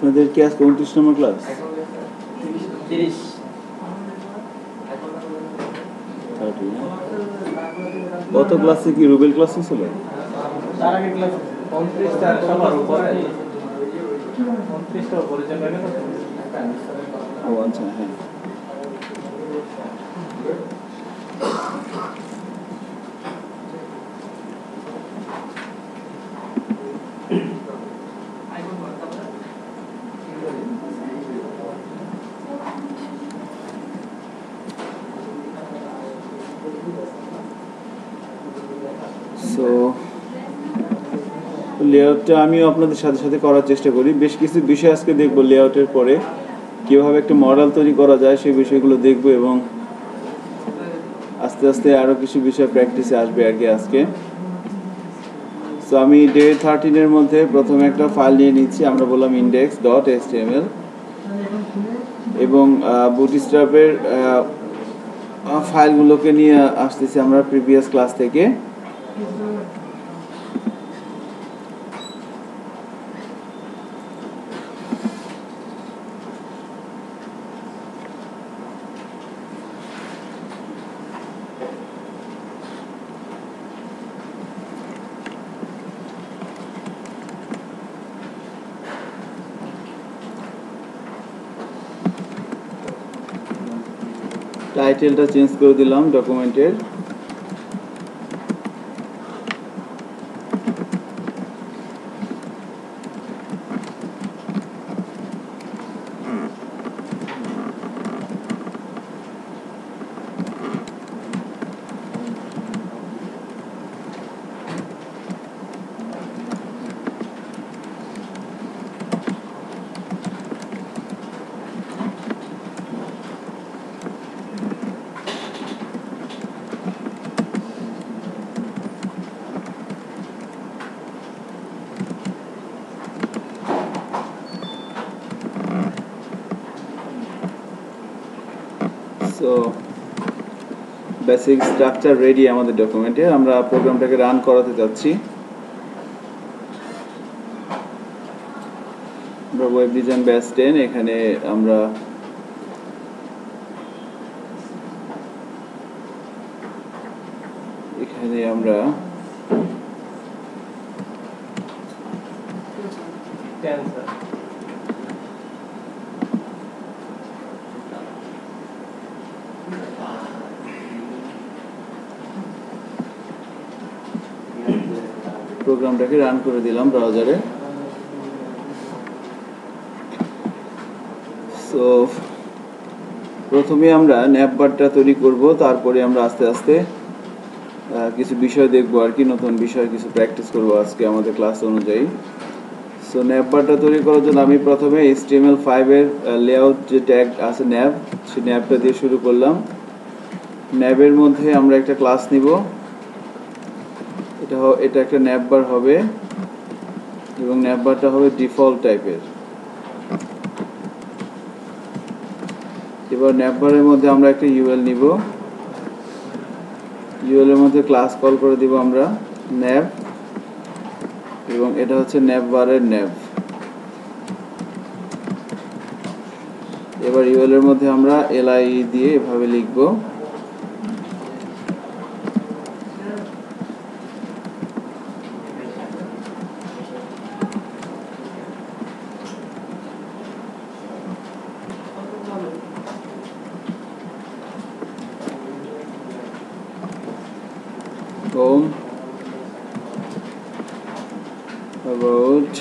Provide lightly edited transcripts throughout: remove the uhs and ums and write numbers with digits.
আপনাদের কি আজকে 29 নম্বর ক্লাস? 30 কত ক্লাসে কি রুবেল ক্লাসে ছিল? তার আগে ক্লাস 29টা সবার উপরে 29টা উপরে চলে গেল। ও আচ্ছা, হ্যাঁ। সো লেআউটটা আমিও আপনাদের সাথে সাথে করার চেষ্টা করি। বেশ কিছু বিষয় আজকে দেখব লেআউটের পরে কীভাবে একটা মডেল তৈরি করা যায় সেই বিষয়গুলো দেখব, এবং আস্তে আস্তে আরও কিছু বিষয় প্র্যাকটিসে আসবে আর কি আজকে। সো আমি ডে 13-এর মধ্যে প্রথমে একটা ফাইল নিয়ে নিচ্ছি, আমরা বললাম index.html, এবং বুটস্ট্র্যাপের ফাইলগুলোকে নিয়ে আসতেছি আমরা প্রিভিয়াস ক্লাস থেকে। টাইটেলটা চেঞ্জ করে দিলাম ডকুমেন্টের। সো বেসিক স্ট্রাকচার রেডি আমাদের ডকুমেন্টে। আমরা প্রোগ্রামটাকে রান করাতে যাচ্ছি। আমরা ওয়েব ডিজাইন ব্যাচ 10, এখানে আমরা প্রোগ্রামটাকে রান করে দিলাম ব্রাউজারে। সো প্রথমে আমরা ন্যাভবারটা তৈরি করব, তারপরে আমরা আস্তে আস্তে কিছু বিষয় দেখব আর কি, নতুন বিষয় কিছু প্র্যাকটিস করব আজকে আমাদের ক্লাস অনুযায়ী। সো ন্যাভবারটা তৈরি করার জন্য আমি প্রথমে HTML5-এর লেআউট যে ট্যাগ আছে ন্যাভ, সেই ন্যাভটা দিয়ে শুরু করলাম। ন্যাভের মধ্যে আমরা একটা ক্লাস নিব, এটা একটা ন্যাভবার হবে, এবং ন্যাভবারটা হবে ডিফল্ট টাইপের। এবার ন্যাভবারের মধ্যে আমরা একটা ইউএল নিব, ইউএল এর মধ্যে ক্লাস কল করে দিব আমরা ন্যাভ, এবং এটা হচ্ছে ন্যাভবারের ন্যাভ। এবার ইউএল এর মধ্যে আমরা li দিয়ে এভাবে লিখব। home, about,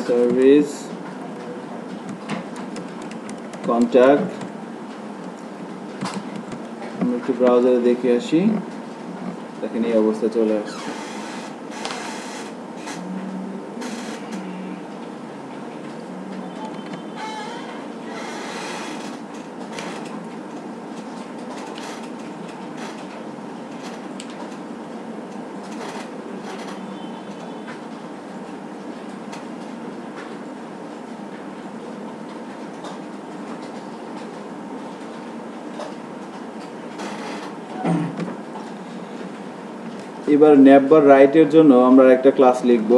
service, contact। আমরা একটু ব্রাউজারে দেখে আসি, দেখেন এই অবস্থা চলে আসছে। এবার ন্যাভবার রাইটের জন্য আমরা একটা ক্লাস লিখব।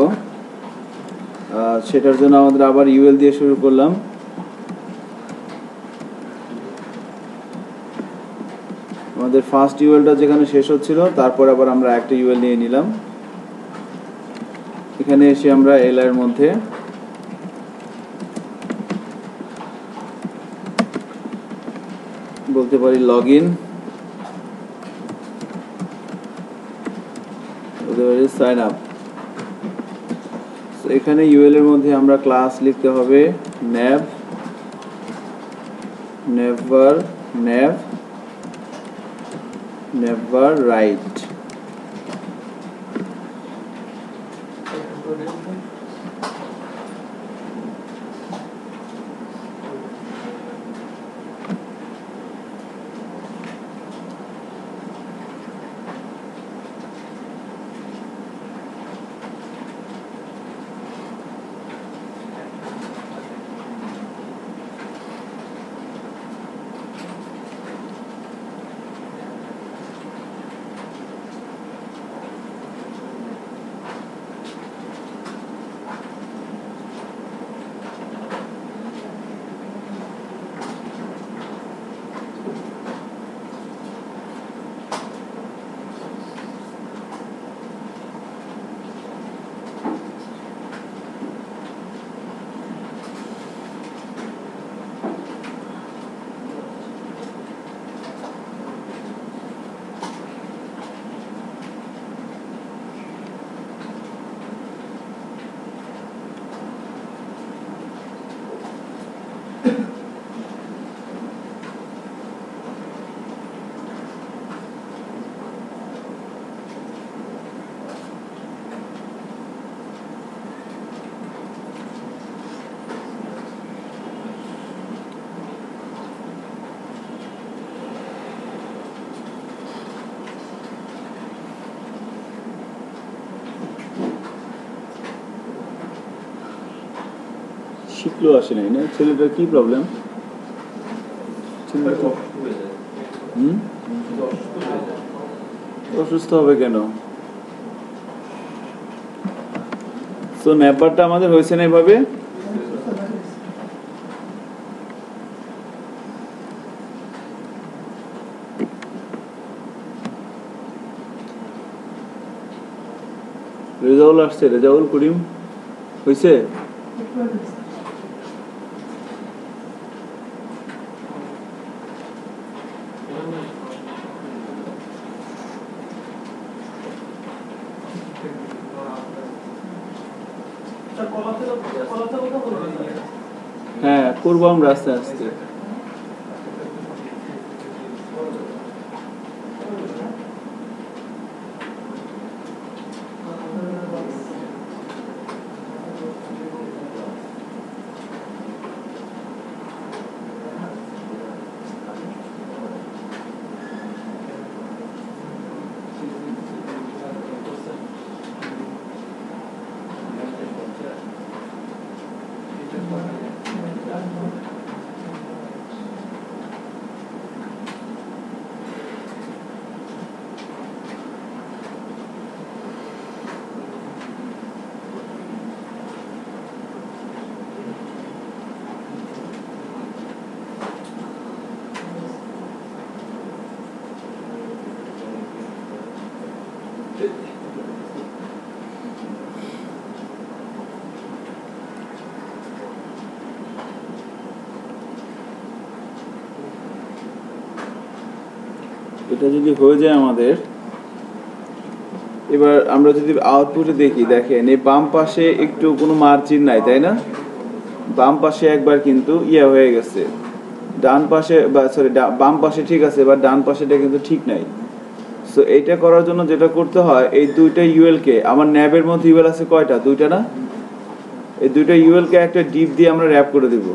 সেটার জন্য আমাদের আবার ইউএল দিয়ে শুরু করলাম। আমাদের ফার্স্ট ইউএলটা যেখানে শেষ হচ্ছিল তারপর আবার আমরা একটা ইউএল নিয়ে নিলাম। এখানে এসে আমরা এলআই এর মধ্যে বলতে পারি লগইন, বলতে পারি সাইন আপ। এখানে ইউএল এর মধ্যে আমরা ক্লাস লিখতে হবে nav never nav never write। শিখলো আসে নাই না, ছেলেটার কি প্রবলেম? অসুস্থ হবে কেন? তো ন্যাপারটা আমাদের হয়েছে না এভাবে। রেজাউল আসছে, রেজাউল করিম হয়েছে। হ্যাঁ করবো আমরা আস্তে আস্তে। এটা যদি হয়ে যায় আমাদের, এবার আমরা যদি আউটপুটে দেখি, দেখেন এই বাম পাশে একটু কোনো মার্জিন নাই, তাই না? বাম পাশে একবার কিন্তু ইয়ে হয়ে গেছে, ডান পাশে বা সরি বাম পাশে ঠিক আছে, এবার ডান পাশেটা কিন্তু ঠিক নাই। সো এইটা করার জন্য যেটা করতে হয়, এই দুইটা ইউএল কে, আমার ন্যাবের মধ্যে ইউএল আছে কয়টা? দুইটা না? এই দুইটা ইউএল কে একটা ডিপ দিয়ে আমরা র্যাপ করে দেব।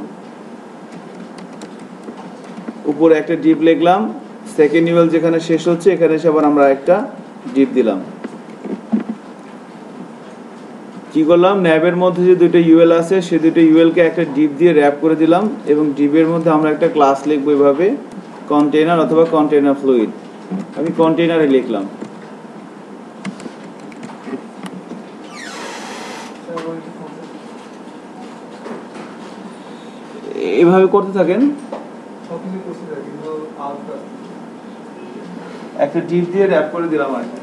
উপরে একটা ডিপ লিখলাম, সেকেন্ড ইউএল যেখানে শেষ হচ্ছে এখানে এসে আবার আমরা একটা ডিপ দিলাম। কি করলাম, ন্যাবের মধ্যে যে দুইটা ইউএল আছে সেই দুইটা ইউএল কে একটা ডিপ দিয়ে র্যাপ করে দিলাম, এবং ডিপের মধ্যে আমরা একটা ক্লাস লিখবো এভাবে, কন্টেইনার অথবা কন্টেইনার ফ্লুইড। আমি কন্টেইনারে লিখলাম। এভাবে করতে থাকেন। সবকিছু করছি স্যার, কিন্তু আউটটা একটা টিপ দিয়ে র‍্যাপ করে দিলাম আর কি।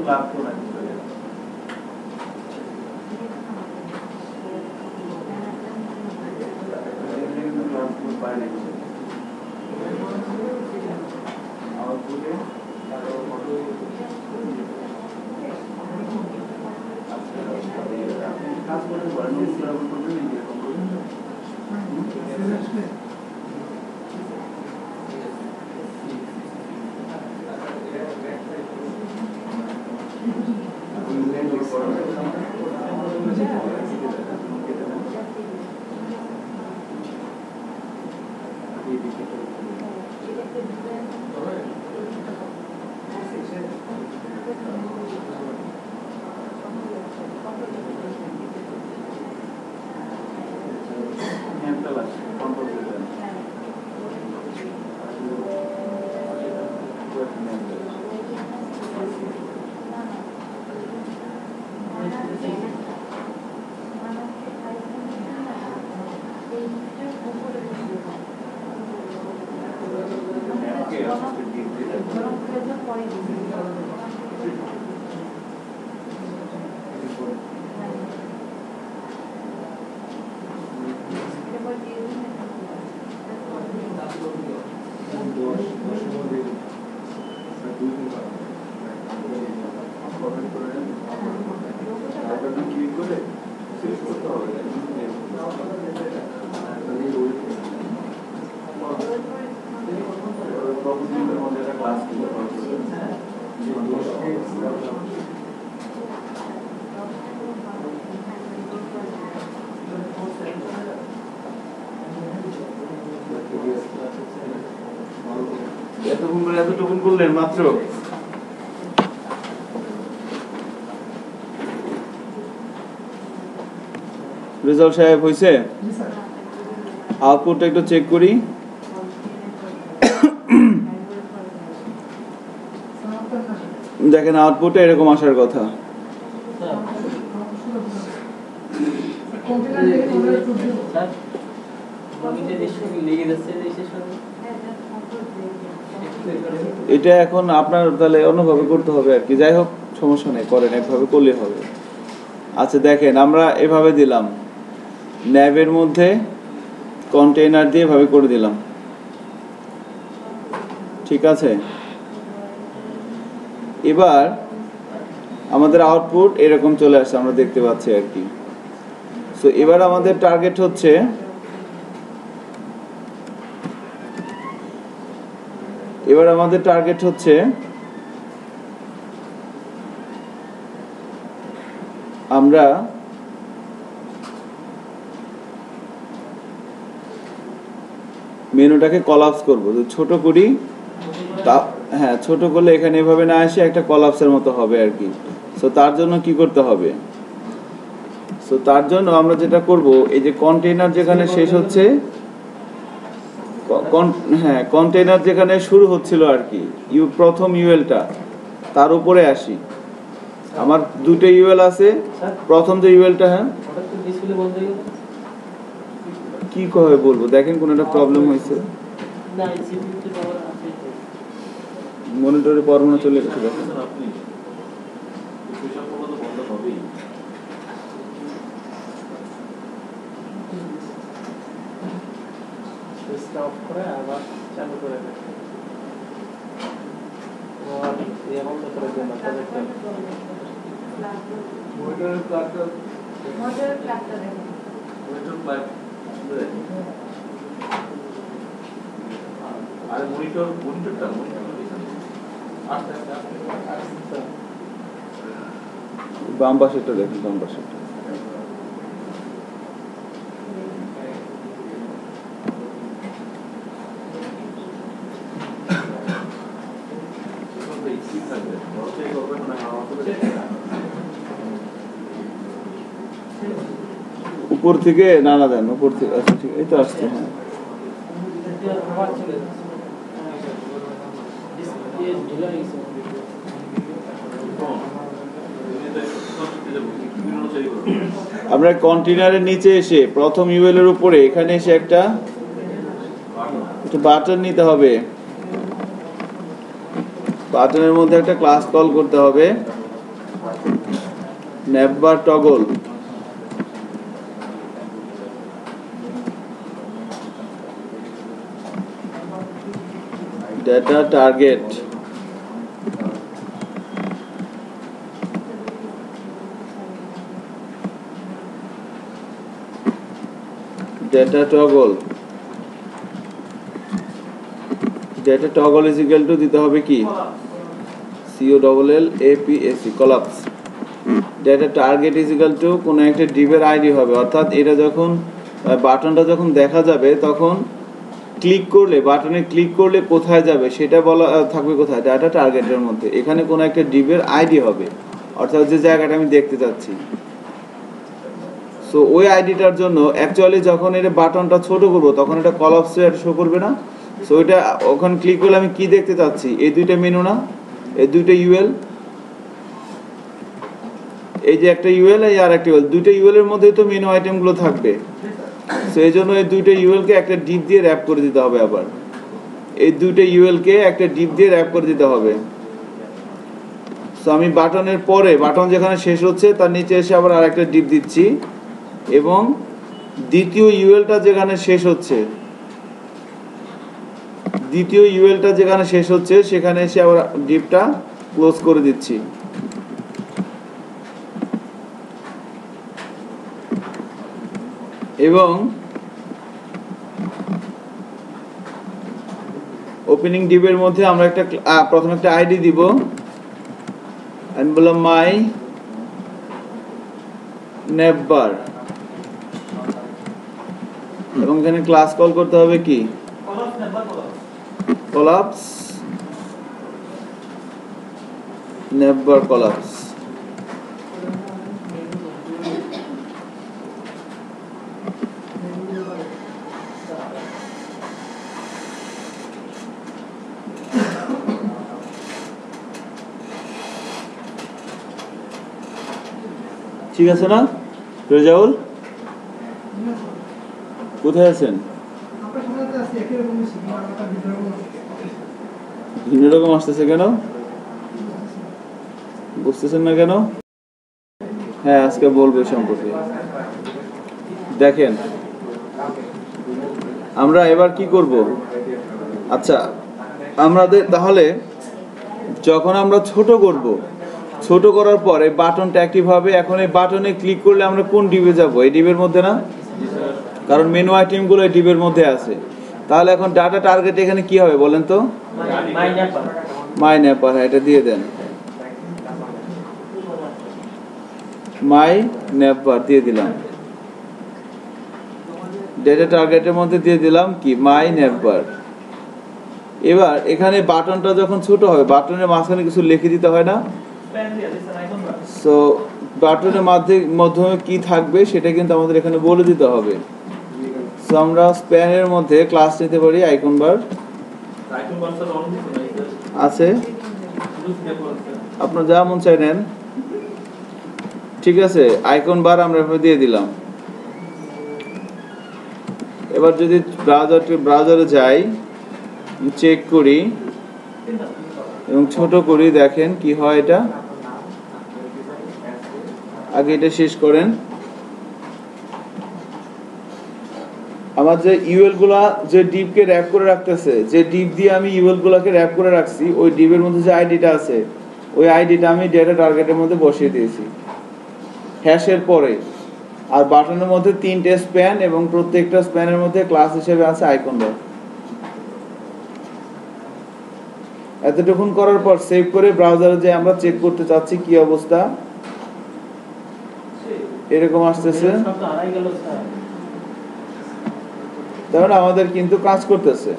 লাভ তো নাই। এতটুকুন করলেন মাত্র। রেজাল্ট সাহেব হয়েছে? আউটপুটটা একটু চেক করি। দেখেন আউটপুটে এরকম আসার কথা। এটা এখন আপনার তাহলে অন্যভাবে করতে হবে আর কি। যাই হোক সমস্যা নেই, করেন, একভাবে করলে হবে। আচ্ছা দেখেন আমরা এভাবে দিলাম, ন্যাবের মধ্যে কন্টেইনার দিয়ে এভাবে করে দিলাম, ঠিক আছে। এবার আমাদের আউটপুট এরকম চলে আসছে, আমরা দেখতে পাচ্ছি আর কি। সো এবার আমাদের টার্গেট হচ্ছে আমরা মেনুটাকে কলাপস করব। ছোট করি, হ্যাঁ ছোট করলে এখানে এভাবে না আসে একটা কলাপসের মতো হবে আর কি। সো তার জন্য কি করতে হবে? সো তার জন্য আমরা যেটা করব, এই যে কন্টেইনার যেখানে শেষ হচ্ছে, হ্যাঁ কন্টেইনার যেখানে শুরু হচ্ছিল আর কি, প্রথম ইউএলটা তার উপরে আসি। আমার দুটো ইউএল আছে, প্রথম যে ইউএলটা, হ্যাঁ কি কবে বলবো, দেখেন কোন একটা প্রবলেম হয়েছে, মনিটরে পরমাণু চলে গেছে। দেখেন স্টপ করে আবার চালু করে দেন। এমন তো করে দেন প্রজেক্টর। মনিটরের প্লাগটা দেখুন। মনিটর প্লাগ আরে মনিটরটা আস্তে আস্তে বাম পাশেরটা দেখুন, বাম পাশেরটা। উপর থেকে নাড়া দেন, উপর থেকে। আচ্ছা ঠিক, এই তো আসছে। হ্যাঁ আমরা কন্টেনারের নিচে এসে প্রথম ইউএল এর উপরে এখানে এসে একটা বাটন নিতে হবে। বাটনের মধ্যে একটা ক্লাস কল করতে হবে, navbar toggle. Data target, data toggle. Data toggle is equal to দিতে হবে কি, COLLAPS, collapse. Data target is equal to কোনো একটা ডিভের আইডি হবে, অর্থাৎ এটা যখন বাটনটা যখন দেখা যাবে তখন ক্লিক করলে, বাটনে ক্লিক করলে কোথায় যাবে সেটা বলা থাকবে কোথায়, ডাটা টার্গেটের মধ্যে। এখানে কোনো একটা ডিভের আইডি হবে, অর্থাৎ যে জায়গাটা আমি দেখতে চাচ্ছি। সো ওই আইডিটার জন্য অ্যাকচুয়ালি যখন এটা বাটনটা ছোট করব তখন এটা কলাপসে শো করবে না। সো এটা ওখানে ক্লিক করলে আমি কি দেখতে চাচ্ছি, এই দুইটা মেনু না, এই দুইটা ইউএল, এই যে একটা ইউএল এই আর একটা ইউএল, দুইটা ইউএল এর মধ্যেই তো মেনু আইটেমগুলো থাকবে। সো এই জন্য এই দুইটা ইউএল কে একটা ডিপ দিয়ে র্যাপ করে দিতে হবে। আবার এই দুইটা ইউএল কে একটা ডিপ দিয়ে র্যাপ করে দিতে হবে। সো আমি বাটনের পরে, বাটন যেখানে শেষ হচ্ছে তার নিচে এসে আবার আরেকটা ডিপ দিচ্ছি, এবং দ্বিতীয় ইউএলটা যেখানে শেষ হচ্ছে, দ্বিতীয় ইউএলটা যেখানে শেষ হচ্ছে সেখানে এসে আবার ডিপটা ক্লোজ করে দিচ্ছি। এবং ওপেনিং ডিপের মধ্যে আমরা একটা প্রথমে একটা আইডি দিব, আমি বললাম মাই নেভবার, এবং এখানে ক্লাস কল করতে হবে কি, কলাপস নেভবার কলাপস। ঠিক আছে না রেজাউল, কোথায় আছেন? ভিন্ন রকম আসতেছে কেন, বুঝতেছেন না কেন? হ্যাঁ আজকে বলবো সম্পর্কে। দেখেন আমরা এবার কি করব, আচ্ছা আমাদের তাহলে যখন আমরা ছোট করব, ছোট করার পরে বাটনটা অ্যাক্টিভ হবে। এখন এই বাটনে ক্লিক করলে আমরা কোন ডিবে যাব, এই ডিবের মধ্যে না, কারণ মেনু আইটেমগুলো এই ডিবের মধ্যে আছে। তাহলে এখন ডাটা টার্গেট এখানে কি হবে বলেন তো, মাই নেপার, এটা দিয়ে দেন, মাই নেপার দিয়ে দিলাম। ডেটা টার্গেটের মধ্যে দিয়ে দিলাম কি, মাই নেপার। এবার এখানে বাটনটা যখন ছোট হবে, বাটনের মাঝখানে কিছু লিখে দিতে হয় না। সো বাটনের মাধ্যমে কি থাকবে সেটা কিন্তু আমাদের এখানে বলে দিতে হবে। সো আমরা স্প্যানের মধ্যে ক্লাস নিতে পারি, আইকন বার আছে, আপনার যা মন চাই নেন। ঠিক আছে, আইকন বার আমরা দিয়ে দিলাম। এবার যদি ব্রাউজারে যাই, চেক করি এবং ছোট করি, দেখেন কি হয়। এটা আগে এটা শেষ করেন। আমার যে ইউএল গুলা যে ডিপকে র‍্যাপ করে রাখতেছে, যে ডিপ দিয়ে আমি ইউএল গুলাকে র‍্যাপ করে রাখছি, ওই ডিপের মধ্যে যে আইডিটা আছে ওই আইডিটা আমি ডেটা টার্গেটের মধ্যে বসিয়ে দিয়েছি হ্যাশের পরে। আর বাটনের মধ্যে 3টে স্প্যান এবং প্রত্যেকটা স্প্যানের মধ্যে ক্লাস হিসেবে আছে আইকন বার। এতটুকুন করার পর সেভ করে ব্রাউজারে যে আমরা চেক করতে চাচ্ছি কি অবস্থা। এরকম আসতেছে, সব তো হারাই গেল স্যার। তাহলে আমাদের কিন্তু কাজ করতেছে,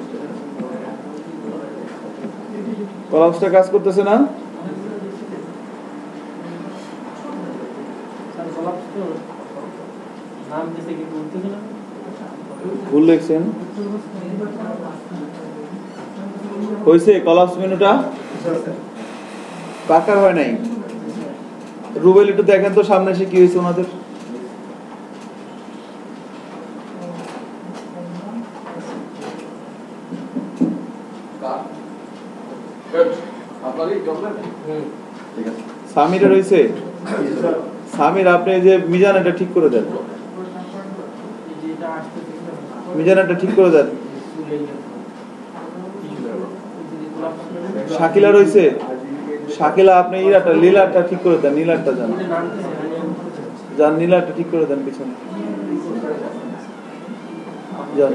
কলাপসটা কাজ করতেছে না? স্যার কলাপস তো নাম দিতে কি বলতেছে না? ভুল লিখছেন। হয়েছে কলাপস মেনুটা পাকার হয় নাই। রুবেল একটু দেখেন তো সামনে এসে কি হয়েছে ওনাদের। সামিরের হয়েছে? সামির আপনি যে মিজান এটা ঠিক করে দেন, যেটা আসতেছে মিজান এটা ঠিক করে দেন। শাকিলা রয়েছে? শাকিলা আপনি ইরাটা লীলাটা ঠিক করে দেন, নীলারটা যান যান, নীলারটা ঠিক করে দেন পিছনে যান।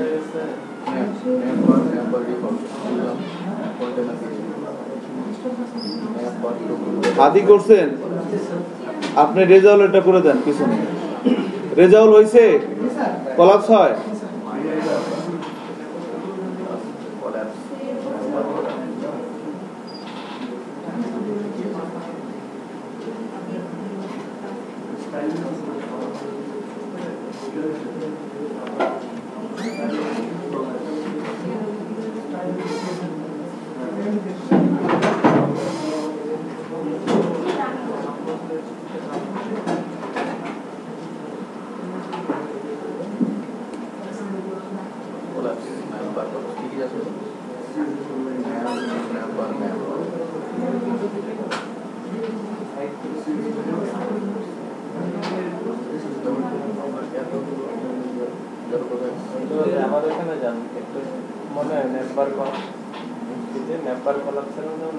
হাদি করছেন আপনি, রেজাউল এটা করে দেন পিছনে। রেজাউল হয়েছে? কলাপস হয়? আমাদের এখানে যান একটু মনে হয় নেপার কলাপসের মনে হয়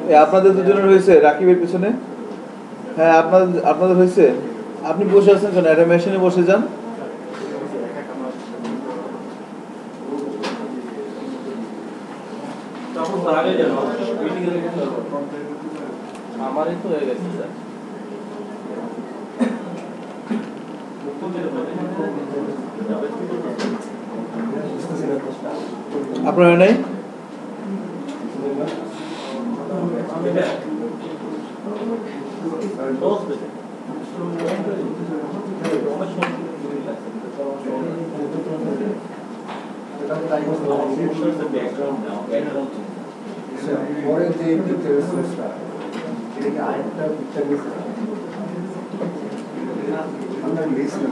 এই আপনাদের দুজনের হয়েছে? রাকিবের পিছনে? হ্যাঁ আপনাদের হয়েছে। আপনি বসে আছেন কেন? একটা মেশিনে বসে যান। আমারই তো হয়ে গেছে স্যার। আপনার হয় নাই? পরে যে ডিটেলসটা এটা কি আরেকটা পিকচার দিছে আমরা লিস্ট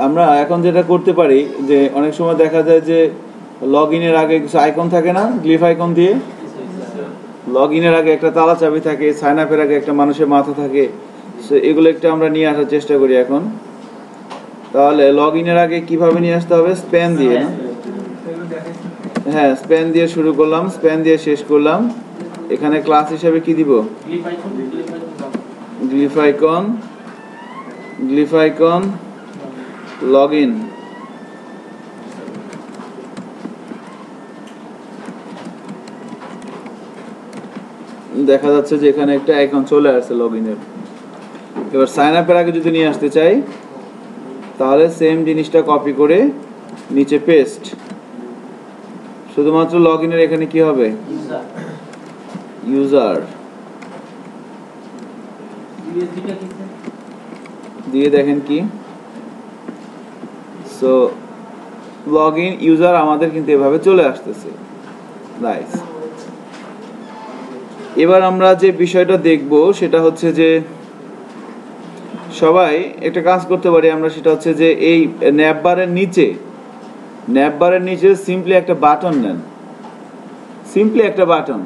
আমরা এখন যেটা করতে পারি যে অনেক সময় দেখা যায় যে লগ ইনের আগে কিছু আইকন থাকে না, গ্লিফ আইকন দিয়ে। লগ ইনের আগে একটা তালা চাবি থাকে, সাইন আপের আগে একটা মানুষের মাথা থাকে। সো এগুলো একটু আমরা নিয়ে আসার চেষ্টা করি এখন। তাহলে লগ ইনের আগে কিভাবে নিয়ে আসতে হবে? স্প্যান দিয়ে, না? হ্যাঁ, স্প্যান দিয়ে শুরু করলাম, স্প্যান দিয়ে শেষ করলাম। এখানে ক্লাস হিসেবে কি দিব? Glyph icon, glyph icon, log in. দেখা যাচ্ছে যে এখানে একটা আইকন চলে আসছে লগ ইনের। এবার সাইন আপের আগে যদি নিয়ে আসতে চাই তাহলে সেম জিনিসটা কপি করে নিচে পেস্ট। শুধুমাত্র লগ ইনের এখানে কি হবে? ইউজার। ইউএসবিটা কি স্যার? দিয়ে দেখেন কি, সো লগ ইন ইউজার আমাদের কিন্তু এভাবে চলে আসতেছে। নাইস। এবার আমরা যে বিষয়টা দেখব সেটা হচ্ছে যে সবাই একটা কাজ করতে পারি আমরা, সেটা হচ্ছে যে এই ন্যাপবারের নিচে সিম্পলি একটা বাটন নেন, সিম্পলি একটা বাটন।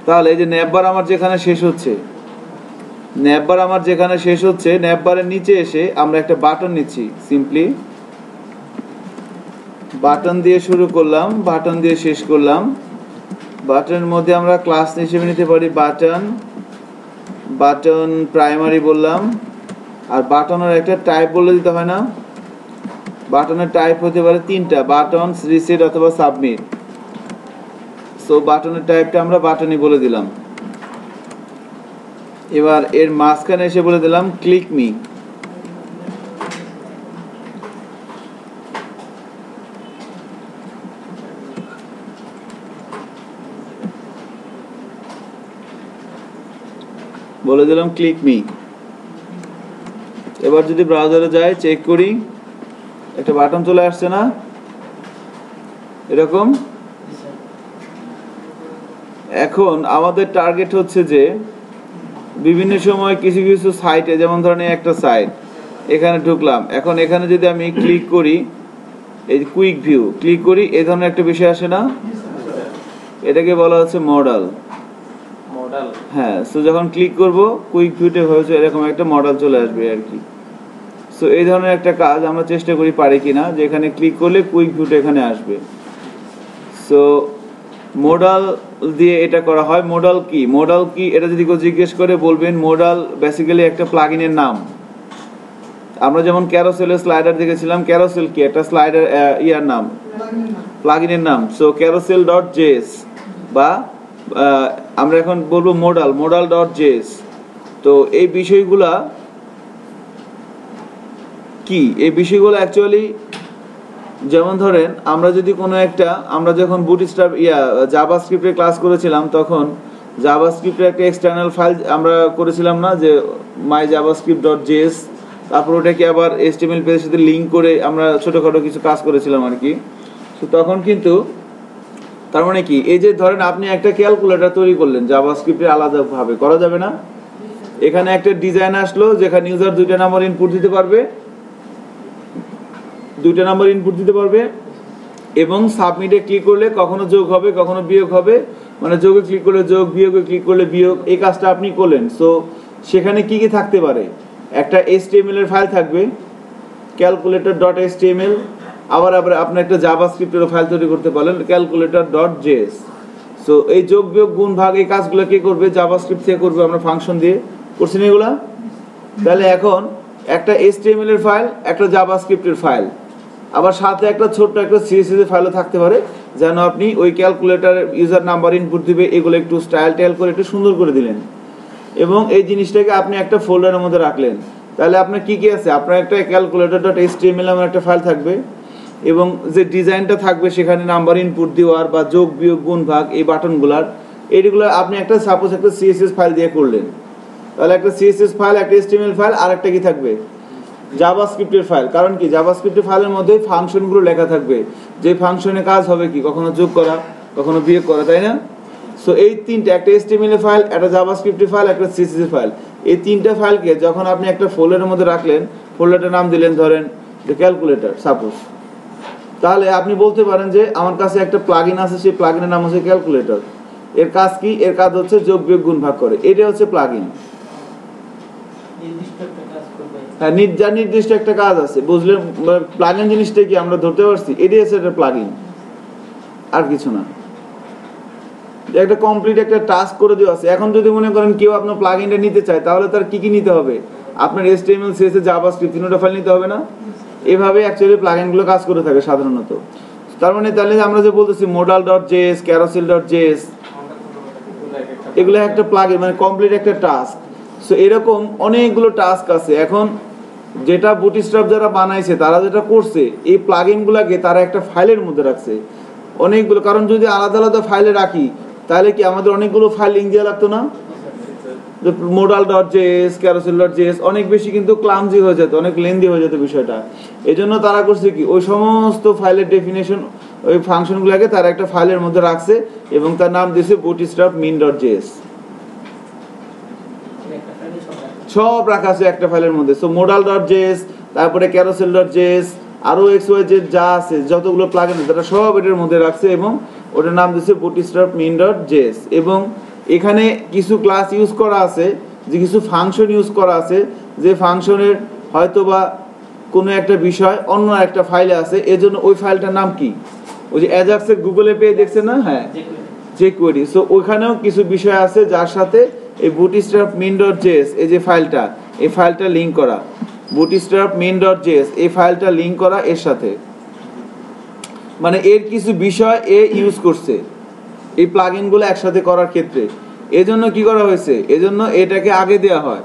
তাহলে এই যে ন্যাপবার আমার যেখানে শেষ হচ্ছে, ন্যাপবারের নিচে এসে আমরা একটা বাটন নিচ্ছি, সিম্পলি বাটন দিয়ে শুরু করলাম, বাটন দিয়ে শেষ করলাম। বাটনের মধ্যে আমরা ক্লাস হিসেবে নিতে পারি বাটন প্রাইমারি বললাম। আর বাটনের একটা টাইপ বলে দিতে হয় না? বাটনের টাইপ হতে পারে তিনটা, বাটন, রিসেট অথবা সাবমিট। সো বাটনের টাইপটা আমরা বাটনই বলে দিলাম। এবার এর মাঝখানে এসে বলে দিলাম ক্লিক মি। বলে দিলাম ক্লিক মি। এবার যদি ব্রাউজারে যাই, চেক করি, একটা বাটন চলে আসছে না এরকম? এখন আমাদের টার্গেট হচ্ছে যে বিভিন্ন সময় কিছু কিছু সাইটে, যেমন ধরেন একটা সাইট, এখানে ঢুকলাম, এখন এখানে যদি আমি ক্লিক করি, এই কুইক ভিউ ক্লিক করি, এই ধরনের একটা বিষয় আসে না? এটাকে বলা হচ্ছে মডেল। হ্যাঁ, সো যখন ক্লিক করব কুইক ভিউতে হয়েছে এরকম একটা মডেল চলে আসবে আর কি। সো এই ধরনের একটা কাজ আমরা চেষ্টা করি পারি কিনা, যে এখানে ক্লিক করলে কুইক ভিউটা এখানে আসবে। সো মোডাল দিয়ে এটা করা হয়। মোডাল কি এটা যদি কেউ জিজ্ঞেস করে বলবেন মোডাল বেসিক্যালি একটা প্লাগইনের নাম। আমরা যেমন ক্যারোসেলের স্লাইডার দেখেছিলাম, ক্যারোসেল কি একটা স্লাইডার নাম, প্লাগইনের নাম। সো carousel.js বা আমরা এখন বলবো modal.js। তো এই বিষয়গুলা কি, এই বিষয়গুলো অ্যাকচুয়ালি যেমন ধরেন আমরা যদি কোনো একটা, আমরা যখন বুটস্ট্র্যাপ জাভাস্ক্রিপ্টের ক্লাস করেছিলাম, তখন জাভাস্ক্রিপ্টের একটা এক্সটার্নাল ফাইল আমরা করেছিলাম না, যে myjavascript.js। তারপর ওটাকে আবার HTML পেজের সাথে লিঙ্ক করে আমরা ছোটোখাটো কিছু কাজ করেছিলাম আর কি। তো তখন কিন্তু তার মানে কি, এই যে ধরেন আপনি একটা ক্যালকুলেটর তৈরি করলেন জাভাস্ক্রিপ্টের আলাদাভাবে, করা যাবে না? এখানে একটা ডিজাইন আসলো যেখানে ইউজার দুইটা নাম্বার ইনপুট দিতে পারবে, এবং সাবমিটে ক্লিক করলে কখনো যোগ হবে কখনো বিয়োগ হবে, মানে যোগে ক্লিক করলে যোগ, বিয়োগে ক্লিক করলে বিয়োগ, এই কাজটা আপনি করলেন। সো সেখানে কি কি থাকতে পারে? একটা HTML এর ফাইল থাকবে, calculator.html। আবার আপনি একটা জাভাস্ক্রিপ্টের ফাইল তৈরি করতে পারলেন, calculator.js। সো এই যোগ বিয়োগ গুণ ভাগ এই কাজগুলো কে করবে? জাভাস্ক্রিপ্ট থেকে করবে, আমরা ফাংশন দিয়ে করছি না এগুলা। তাহলে এখন একটা HTML এর ফাইল, একটা জাভাস্ক্রিপ্টের ফাইল, আবার সাথে একটা ছোট্ট একটা CSS এর ফাইলও থাকতে পারে, যেন আপনি ওই ক্যালকুলেটর ইউজার নাম্বার ইনপুট দিবে, এগুলো একটু স্টাইল করে একটু সুন্দর করে দিলেন, এবং এই জিনিসটাকে আপনি একটা ফোল্ডারের মধ্যে রাখলেন। তাহলে আপনার কি কি আছে? আপনার একটা calculator.html নামের একটা ফাইল থাকবে, এবং যে ডিজাইনটা থাকবে সেখানে নাম্বার ইনপুট দেওয়ার বা যোগ বিয়োগ গুণ ভাগ এই বাটনগুলার, এইগুলো আপনি একটা সাপোজ একটা CSS ফাইল দিয়ে করলেন। তাহলে একটা CSS ফাইল, একটা HTML ফাইল, আর একটা কি থাকবে? জাভাস্ক্রিপ্টের ফাইল। কারণ কি, জাভাস্ক্রিপ্টের ফাইলের মধ্যে ফাংশনগুলো লেখা থাকবে, যে ফাংশনে কাজ হবে কি, কখনো যোগ করা কখনো বিয়োগ করা, তাই না? সো এই তিনটা, একটা HTML ফাইল, একটা জাভাস্ক্রিপ্টের ফাইল, একটা CSS ফাইল, এই তিনটা ফাইলকে যখন আপনি একটা ফোল্ডারের মধ্যে রাখলেন, ফোল্ডারটার নাম দিলেন ধরেন যে ক্যালকুলেটর সাপোজ, তাহলে আপনি বলতে পারেন যে আমার কাছে একটা প্লাগইন আছে, সেই প্লাগইনের নাম হচ্ছে ক্যালকুলেটর। এর কাজ কি? এর কাজ হচ্ছে যোগ বিয়োগ গুণ ভাগ করে, এটা হচ্ছে প্লাগইন। হ্যাঁ, নির্দিষ্ট একটা কাজ আছে, বুঝলেন? প্লাগইন জিনিসটা কি আমরা ধরতে পারছি? এটাই হচ্ছে একটা প্লাগইন, আর কিছু না। একটা কমপ্লিট একটা টাস্ক করে দেওয়া আছে। এখন যদি মনে করেন কেউ আপনার প্লাগইনটা নিতে চায়, তাহলে তার কি কি নিতে হবে? আপনার HTML, CSS, জাভাস্ক্রিপ্ট তিনটা ফাইল নিতে হবে না? এভাবে অ্যাকচুয়ালি প্লাগইনগুলো কাজ করে থাকে সাধারণত। তার মানে তাহলে আমরা যে বলতেছি modal.js, carousel.js, এগুলো একটা প্লাগইন, মানে কমপ্লিট একটা টাস্ক। সো এরকম অনেকগুলো টাস্ক আছে। এখন যেটা বুটস্ট্র্যাপ যারা বানাইছে তারা যেটা করছে, এই প্লাগইনগুলোকে তারা একটা ফাইলের মধ্যে রাখছে অনেকগুলো। কারণ যদি আলাদা আলাদা ফাইলে রাখি, তাহলে কি আমাদের অনেকগুলো ফাইল লিঙ্ক দেওয়া লাগতো না? যে modal dot JS, carousel dot JS অনেক বেশি কিন্তু ক্লামজি হয়ে যেত, অনেক লেন্দি হয়ে যেত বিষয়টা। এই জন্য তারা করছে কি, ওই সমস্ত ফাইলের ডেফিনেশন, ওই ফাংশনগুলোকে তারা একটা ফাইলের মধ্যে রাখছে এবং তার নাম দিয়েছে বুটস্ট্র্যাপ মিন ডট জেএস। সব রাখা আছে একটা ফাইলের মধ্যে। সো মোডাল ডট জেএস, তারপরে ক্যারোসেল ডট জেএস, আরও XYZ যা আছে যতগুলো প্লাগইন তারা সব এটার মধ্যে রাখছে এবং ওটার নাম দিয়েছে বুটস্ট্র্যাপ মিন ডট জেএস। এবং এখানে কিছু ক্লাস ইউজ করা আছে, যে কিছু ফাংশন ইউজ করা আছে, যে ফাংশনের হয়তো বা কোনো একটা বিষয় অন্য একটা ফাইলে আছে, এজন্য ওই ফাইলটার নাম কি, ওই যে অ্যাজাক্সের গুগলে পেয়ে দেখছেন না, হ্যাঁ jQuery। সো ওইখানেও কিছু বিষয় আছে যার সাথে এই বুটস্ট্র্যাপ মিন ডট জেএস এই যে ফাইলটা, এই ফাইলটা লিঙ্ক করা, বুটস্ট্র্যাপ মিন ডট জেএস এই ফাইলটা লিঙ্ক করা এর সাথে, মানে এর কিছু বিষয় এ ইউজ করছে এই প্লাগইনগুলো একসাথে করার ক্ষেত্রে। এজন্য কি করা হয়েছে, এজন্য এটাকে আগে দেওয়া হয়,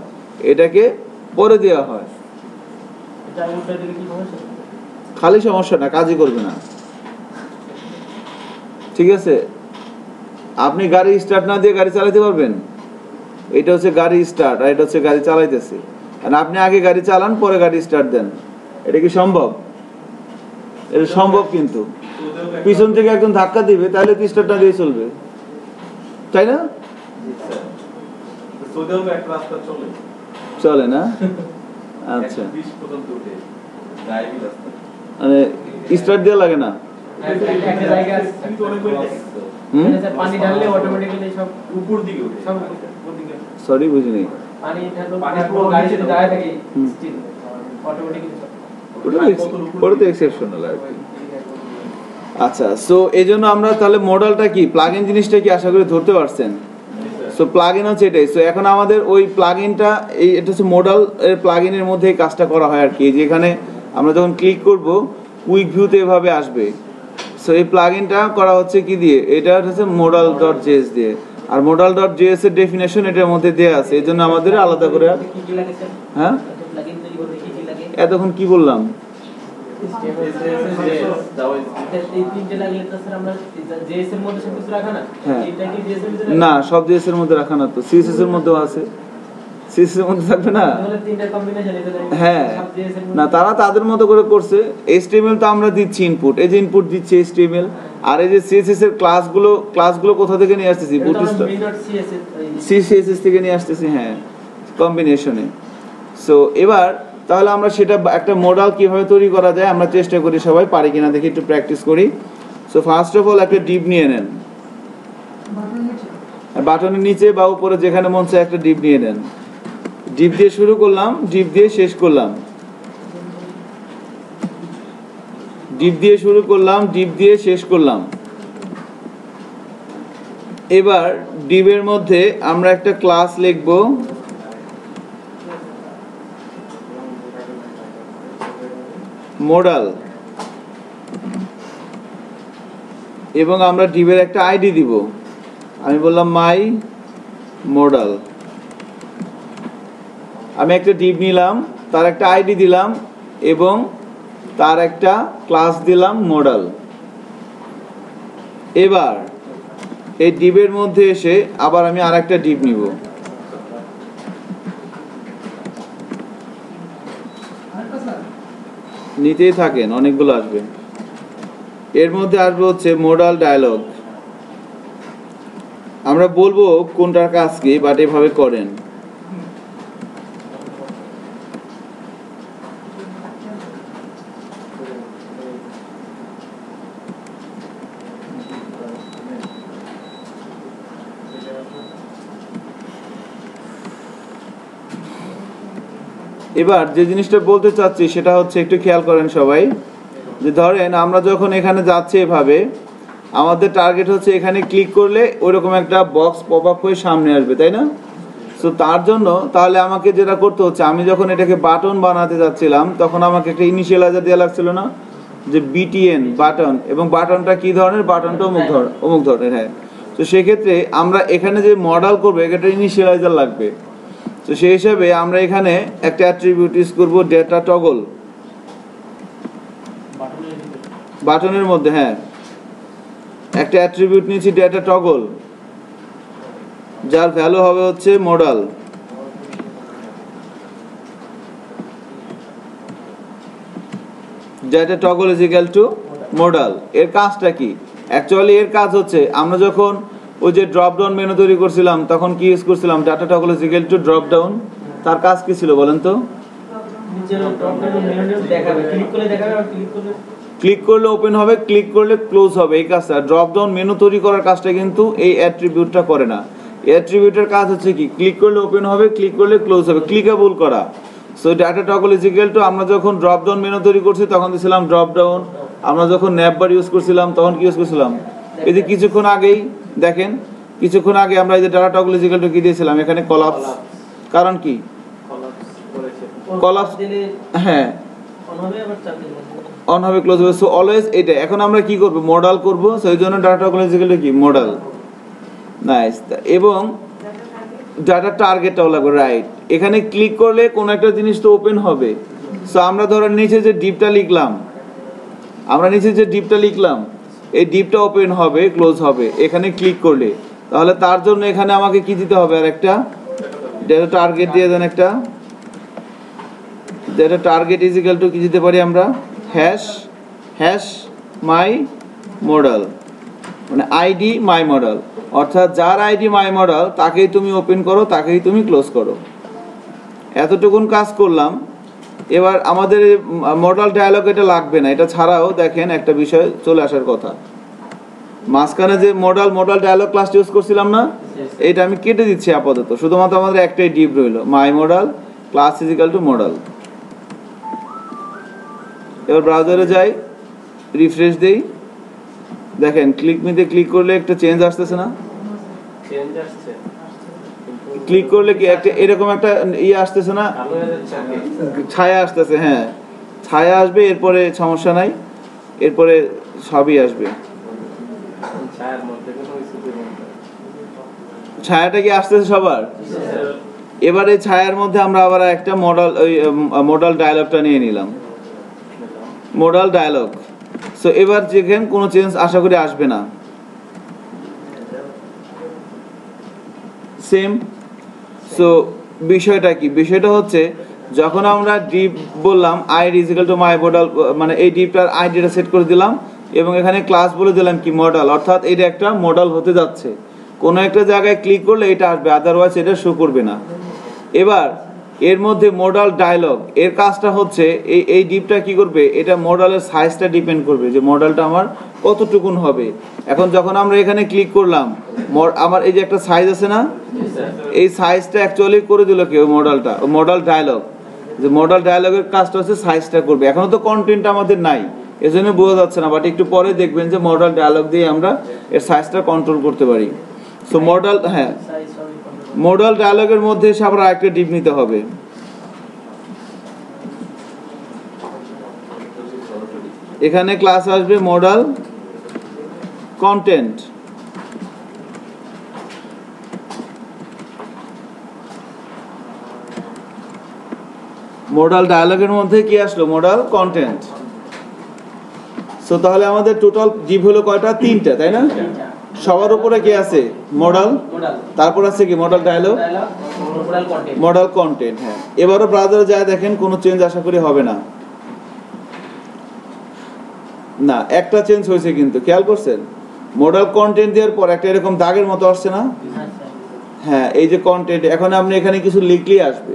এটাকে পরে দেওয়া হয়। খালি সমস্যা না, কাজই করবে না, ঠিক আছে? আপনি গাড়ি স্টার্ট না দিয়ে গাড়ি চালাতে পারবেন? এটা হচ্ছে গাড়ি স্টার্ট আর এটা হচ্ছে গাড়ি চালাইতেছে, আর আপনি আগে গাড়ি চালান পরে গাড়ি স্টার্ট দেন, এটা কি সম্ভব? এটা সম্ভব, কিন্তু পিছন থেকে একজন ধাক্কা দিবে তাহলে তো স্টার্ট না দিয়ে চলবে, তাই না? চলে না? আচ্ছা, মানে স্টার্ট দেওয়া লাগে না? পানি ঢাললে অটোমেটিক্যালি সব উপর দিকে ওঠে, সব উপর দিকে। সরি বুঝিনি। পানি ঢাললে পানি পুরো গাড়ি সাথে দাঁড়ায় থাকে স্টিল অটোমেটিক্যালি সব ওটা তো এক্সেপশনাল আর কি। আচ্ছা, সো এইজন্য আমরা তাহলে মডেলটা কি, প্লাগইন জিনিসটা কি আশা করি ধরতে পারছেন। সো প্লাগইন হচ্ছে এটাই। সো এখন আমাদের ওই প্লাগইনটা, এই এটা হচ্ছে মডেল এর প্লাগইনের মধ্যে এই কাজটা করা হয় আর কি। যেখানে আমরা যখন ক্লিক করব কুইক ভিউতে এভাবে আসবে। সো এই প্লাগইনটা করা হচ্ছে কি দিয়ে, এটা হচ্ছে মোডাল ডট জেএস দিয়ে, আর মোডাল ডট জেএস এর ডেফিনেশন এটার মধ্যে দেয়া আছে, এই জন্য আমাদের আলাদা করে। হ্যাঁ, এতক্ষণ কি বললাম? না, সব জেএস এর মধ্যে রাখা না তো, সিএসএস এর মধ্যেও আছে, সিএসএস এর মধ্যে থাকবে না? হ্যাঁ, না তারা তাদের মতো করে করছে। এইচটিএমএল তো আমরা দিচ্ছি ইনপুট, এই যে ইনপুট দিচ্ছি এইচটিএমএল, আর এই যে সিএসএস এর ক্লাসগুলো কোথা থেকে নিয়ে আসতেছি? বুটস্ট্র্যাপ সিএসএস থেকে নিয়ে আসতেছি, হ্যাঁ, কম্বিনেশনে। সো এবার তাহলে আমরা সেটা একটা মডেল কিভাবে তৈরি করা যায় আমরা চেষ্টা করি, সবাই পারি কিনা দেখি, একটু প্র্যাকটিস করি। সো ফার্স্ট অফ অল একটা ডিপ নিয়ে নেন, বাটনের নিচে বা উপরে যেখানে মন চায় একটা ডিপ নিয়ে নেন। ডিপ দিয়ে শুরু করলাম, ডিপ দিয়ে শেষ করলাম, ডিপ দিয়ে শুরু করলাম, ডিপ দিয়ে শেষ করলাম। এবার ডিপের মধ্যে আমরা একটা ক্লাস লিখব, মডেল, এবং আমরা ডিপের একটা আইডি দিব। আমি বললাম মাই মডেল। আমি একটা ডিপ নিলাম, তার একটা আইডি দিলাম এবং তার একটা ক্লাস দিলাম মডেল। এবার এই ডিপের মধ্যে এসে আবার আমি আরেকটা ডিপ নিব, নিতেই থাকেন, অনেকগুলো আসবে। এর মধ্যে আসবে হচ্ছে মডেল ডায়ালগ। আমরা বলবো কোনটার কাজ কি, বাট এভাবে করেন। এবার যে জিনিসটা বলতে চাচ্ছি সেটা হচ্ছে, একটু খেয়াল করেন সবাই, যে ধরেন আমরা যখন এখানে যাচ্ছি এভাবে, আমাদের টার্গেট হচ্ছে এখানে ক্লিক করলে ওইরকম একটা বক্স পপ আপ হয়ে সামনে আসবে, তাই না? সো তার জন্য তাহলে আমাকে যেটা করতে হচ্ছে, আমি যখন এটাকে বাটন বানাতে যাচ্ছিলাম তখন আমাকে একটা ইনিশিয়ালাইজার দেওয়া লাগছিল না, যে বিটিএন বাটন, এবং বাটনটা কি ধরনের, বাটনটা অমুক ধরনের, হ্যাঁ। তো সেক্ষেত্রে আমরা এখানে যে মডেল করবো একটা ইনিশিয়ালাইজার লাগবে। তো সেই হিসাবে আমরা এখানে একটা অ্যাট্রিবিউট ইউজ করবো, ডেটা টগল, বাটনের মধ্যে, হ্যাঁ, একটা অ্যাট্রিবিউট নিয়েছি ডেটা টগল, যার ভ্যালু হবে হচ্ছে model. Data toggle is equal two modal. এর কাজটা কি? অ্যাকচুয়ালি এর কাজ হচ্ছে আমরা যখন ওই যে ড্রপ ডাউন মেনু তৈরি করছিলাম তখন কি ইউজ করছিলাম, data toggle is equal to drop down. তার কাজ কি ছিল বলেন তো? নিচে ড্রপ ডাউন মেনু দেখাবে, ক্লিক করলে দেখাবে আর ক্লিক করলে ওপেন হবে, ক্লিক করলে ক্লোজ হবে, এই কাজটা। ড্রপ ডাউন মেনু তৈরি করার কাজটা কিন্তু এই অ্যাট্রিবিউটটা করে না। এই অ্যাট্রিবিউটের কাজ হচ্ছে কি, ক্লিক করলে ওপেন হবে, ক্লিক করলে ক্লোজ হবে, ক্লিকেবল করা। So data toggle is equal two, আমরা যখন ড্রপ ডাউন মেনু তৈরি করছি তখন দিয়েছিলাম ড্রপ ডাউন, আমরা যখন ন্যাপ বার ইউজ করছিলাম তখন কি ইউজ করছিলাম, এই যে কিছুক্ষণ আগেই দেখেন, কিছুক্ষণ আগে আমরা এই যে data toggle is equal two কি দিয়েছিলাম এখানে কলাপস। কারণ কি কলাপস, হ্যাঁ অন হবে ক্লোজ হবে, সো অলওয়েজ এটা। এখন আমরা কি করব, মডেল করব, সেই জন্য data toggle is equal two কি মডেল। নাইস। এবং ডাটা টার্গেটটাও লাগবে, রাইট। এখানে ক্লিক করলে কোন একটা জিনিস তো ওপেন হবে। সো আমরা ধরেন নিচে যে ডিপটা লিখলাম, আমরা নিচে যে ডিপটা লিখলাম এই ডিপটা ওপেন হবে ক্লোজ হবে এখানে ক্লিক করলে। তাহলে তার জন্য এখানে আমাকে কি দিতে হবে, আর একটা ডেটা টার্গেট দিয়ে দেন একটা। Data target is equal two কি দিতে পারি আমরা, হ্যাশ মাই মডেল, মানে আইডি মাই মডেল। অর্থাৎ যার আইডি মাই মডেল তাকেই তুমি ওপেন করো, তাকেই তুমি ক্লোজ করো। এতটুকুন কাজ করলাম। এবার আমাদের মডেল ডায়ালগ এটা লাগবে না, এটা ছাড়াও দেখেন একটা বিষয় চলে আসার কথা। মাঝখানে যে মডেল ডায়ালগ ক্লাস ইউজ করছিলাম না, এটা আমি কেটে দিচ্ছি আপাতত। শুধুমাত্র আমাদের একটাই ডিপ রইল, my model class is equal to model. এবার ব্রাউজারে যাই, রিফ্রেশ দেই, দেখেন ক্লিক মিতে ক্লিক করলে একটা চেঞ্জ আসতেছে না? চেঞ্জ আসছে, ক্লিক করলে কি একটা এরকম একটা ইয়ে আসতেছে না, ছায়া আসতেছে? হ্যাঁ ছায়া আসবে, এরপরে সমস্যা নাই, এরপরে সবই আসবে। ছায়াটা কি আসতেছে সবার? এবারে ছায়ার মধ্যে আমরা আবার একটা মডেল ডায়ালগটা নিয়ে নিলাম, মডেল ডায়ালগ। সো এবার যেখানে কোনো চেঞ্জ আশা করি আসবে না, সেম। সো বিষয়টা কি, বিষয়টা হচ্ছে যখন আমরা ডিপ বললাম ID is equal to my model, মানে এই ডিপটার আইডিটা সেট করে দিলাম এবং এখানে ক্লাস বলে দিলাম কি মডেল, অর্থাৎ এটা একটা মডেল হতে যাচ্ছে। কোনো একটা জায়গায় ক্লিক করলে এটা আসবে, আদারওয়াইজ এটা শো করবে না। এবার এর মধ্যে মডেল ডায়ালগ, এর কাজটা হচ্ছে এই ডিপটা কি করবে, এটা মডেলের সাইজটা ডিপেন্ড করবে যে মডেলটা আমার কতটুকুন হবে। এখন যখন আমরা এখানে ক্লিক করলাম, আমার এই যে একটা সাইজ আছে না, এই সাইজটা অ্যাকচুয়ালি করে দিল কি মডেলটা, মডেল ডায়ালগ। যে মডেল ডায়ালগের কাজটা হচ্ছে সাইজটা করবে। এখনো তো কন্টেন্ট আমাদের নাই, এজন্য বোঝা যাচ্ছে না, বাট একটু পরে দেখবেন যে মডেল ডায়ালগ দিয়ে আমরা এর সাইজটা কন্ট্রোল করতে পারি। সো মডেল, হ্যাঁ মডেল ডায়ালগের মধ্যে এসে আবার আরেকটা ডিপ নিতে হবে। এখানে ক্লাস আসবে মডেল কন্টেন্ট। মডেল ডায়ালগের মধ্যে কি আসলো, মডেল কন্টেন্ট। সো তাহলে আমাদের টোটাল ডিপ হলো কয়টা, তিনটা, তাই না? সবার উপরে কি আছে, মডেল, তারপর আছে কি মডেল ডায়ালগ, মডেল কন্টেন্ট। হ্যাঁ এবারও ব্রাউজারে যায় দেখেন কোনো চেঞ্জ আশা করি হবে না। না একটা চেঞ্জ হয়েছে কিন্তু, খেয়াল করছেন? মডেল কন্টেন্ট দেওয়ার পর একটা এরকম দাগের মতো আসছে না? হ্যাঁ এই যে কন্টেন্ট, এখন আপনি এখানে কিছু লিখলেই আসবে।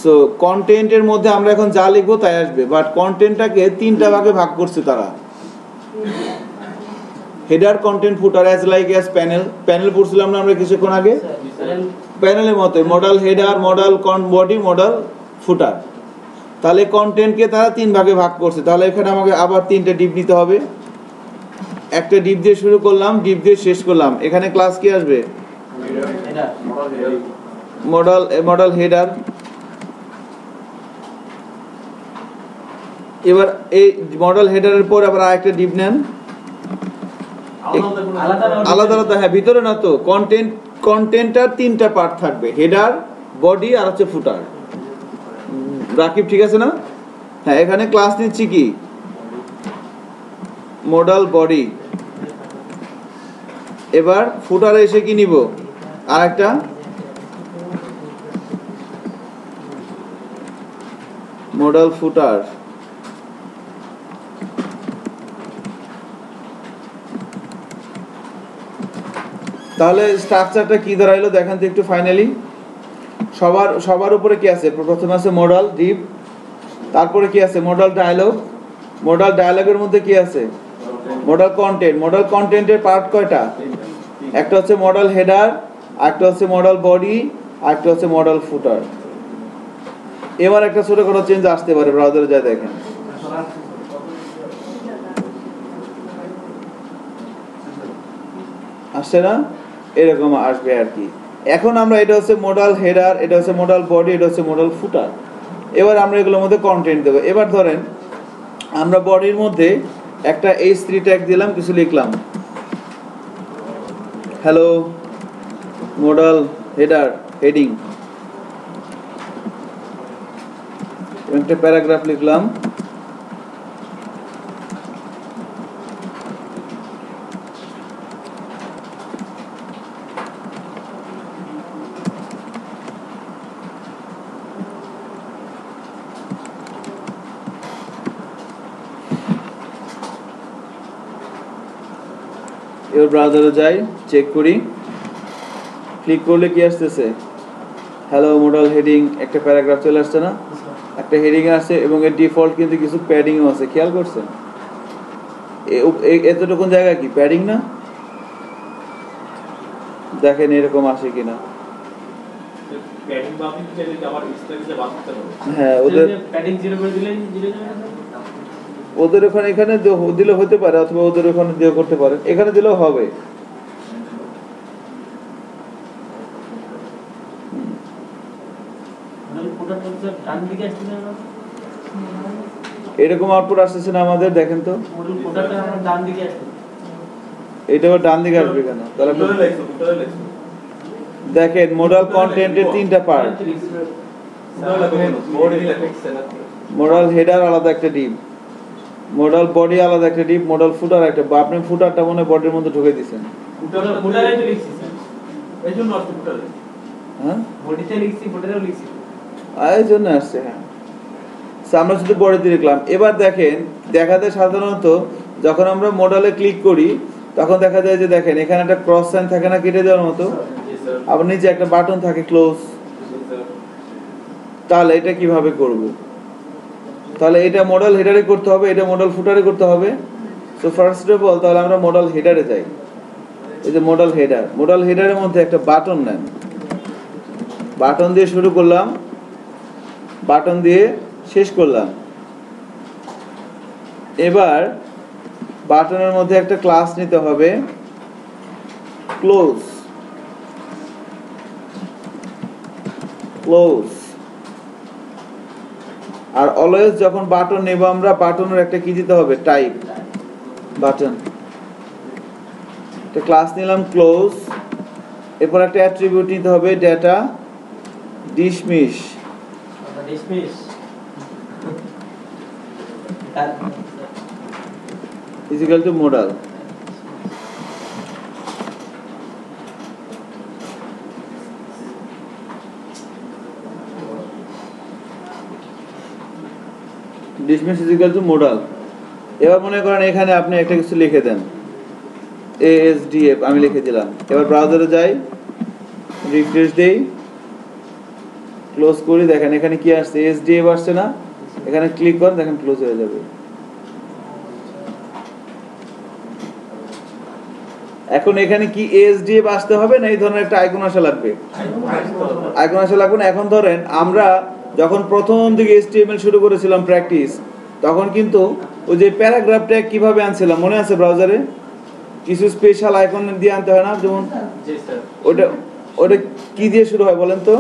সো কন্টেন্টের মধ্যে আমরা এখন যা লিখবো তাই আসবে, বাট কন্টেন্টটাকে তিনটা ভাগে ভাগ করছে তারা। Header, content, footer, as like as panel. Panel পড়ছিলাম না আমরা কিছুক্ষণ আগে, প্যানেলের মতো model header, model body, model footer. তাহলে কন্টেন্টকে তারা তিন ভাগে ভাগ করছে। তাহলে এখানে আমাকে আবার তিনটা ডিপ নিতে হবে। একটা ডিপ দিয়ে শুরু করলাম, ডিপ দিয়ে শেষ করলাম। এখানে ক্লাস কি আসবে, মডেল হেডার। এবার এই মডেল হেডারের পর আবার আরেকটা ডিপ নেন, আলাদা আলাদা। হ্যাঁ ভিতরে না তো, কন্টেন্টটার তিনটা পার্ট থাকবে, হেডার, বডি আর হচ্ছে ফুটার। রাকিব ঠিক আছে না? হ্যাঁ এখানে ক্লাস নিচ্ছি কি মডেল বডি। এবার ফুটারে এসে কি নিব, আর একটা মডেল ফুটার। তাহলে স্ট্রাকচারটা কি দাঁড়াইলো দেখেন তো একটু ফাইনালি। সবার উপরে কি আছে? প্রথমে আছে মডাল ডিপ, তারপরে কি আছে? Modal dialogue. মডাল ডায়ালগের মধ্যে কি আছে? Modal content. মডাল কন্টেন্টের পার্ট কয়টা? একটা হচ্ছে মডাল হেডার, একটা হচ্ছে মডাল বডি, একটা হচ্ছে মডাল ফুটার। এবার একটা ছোটখাটো চেঞ্জ আসতে পারে, ব্রাউজারে যা দেখেন। আসছে না? এরকম আসবে আর কি। এখন আমরা এটা হচ্ছে মডাল হেডার, এটা হচ্ছে মডাল বডি, এটা হচ্ছে মডাল ফুটার। এবার আমরা এগুলোর মধ্যে কন্টেন্ট দেবো। এবার ধরেন আমরা বডির মধ্যে একটা h3 ট্যাগ দিলাম, কিছু লিখলাম, হ্যালো মডাল হেডার হেডিং, একটা প্যারাগ্রাফ লিখলাম। এবার ব্রাউজারে যাই, চেক করি, ক্লিক করলে কি আসতেছে? হ্যালো মডাল হেডিং, একটা প্যারাগ্রাফ চলে আসছে না? একটা হেডিং আসছে এবং এর ডিফল্ট কিন্তু কিছু প্যাডিংও আছে, খেয়াল করছেন? এতটুকু জায়গা কি প্যাডিং না? দেখেন এরকম আসে কিনা। হ্যাঁ, ওদের ওখানে এখানে দিলে হতে পারে, অথবা ওদের ওখানে দিয়ে করতে পারে, এখানে দিলেও হবে। এরকম আউটপুট আসতেছে না আমাদের, দেখেন তো। এটা আবার ডান দিকে আসবে কেন? তাহলে দেখেন মডাল কন্টেন্টের তিনটা পার্ট। মডাল হেডার আলাদা একটা ডিপ, মডাল বডি আলাদা একটা ডিপ, মডাল ফুটার একটা। আপনি ফুটারটা মনে বডির মধ্যে ঢুকে দিয়েছেন। হ্যাঁ, এই জন্য আসছে। হ্যাঁ, আমরা শুধু বডিতে লিখলাম। এবার দেখেন, দেখা যায় সাধারণত যখন আমরা মডেলে ক্লিক করি তখন দেখা যায় যে দেখেন এখানে একটা ক্রস সাইন থাকে না, কেটে দেওয়ার মতো, আবার নিচে একটা বাটন থাকে ক্লোজ। তাহলে এটা কিভাবে করব? তাহলে এটা মডেল হেডারে করতে হবে, এটা মডেল ফুটারে করতে হবে। সো ফার্স্ট অফ অল তাহলে আমরা মডেল হেডারে যাই। এই যে মডেল হেডার, মডেল হেডারের মধ্যে একটা বাটন নেন, বাটন দিয়ে শুরু করলাম, বাটন দিয়ে শেষ করলাম। এবার বাটনের মধ্যে একটা ক্লাস নিতে হবে, ক্লোজ। ক্লোজ। আর অলওয়েজ যখন বাটন নেব আমরা, বাটনের একটা কি দিতে হবে? Type button. একটা ক্লাস নিলাম ক্লোজ, এরপর একটা অ্যাট্রিবিউট নিতে হবে data dismiss. is equal to modal। dismiss is equal to modal। এবার মনে করেন এখানে আপনি একটা কিছু লিখে দেন, ASDF আমি লিখে দিলাম। এবার ব্রাউজারে যাই, রিফ্রেশ দেই, ক্লোজ করি, দেখেন এখানে কি আসছে? ASDF আসছে না? এখানে ক্লিক করেন, দেখেন ক্লোজ হয়ে যাবে। এখন এখানে কি ASDF আসতে হবে না এই ধরনের একটা আইকন আসা লাগবে? আইকন আসা লাগবে না। এখন ধরেন আমরা যখন প্রথম দিকে HTML শুরু করেছিলাম প্র্যাকটিস, তখন কিন্তু ওই যে প্যারাগ্রাফ ট্যাগ কিভাবে আনছিলাম মনে আছে? ব্রাউজারে কিছু স্পেশাল আইকন দিয়ে আনতে হয় না? যেমন ওটা কি দিয়ে শুরু হয় বলেন তো?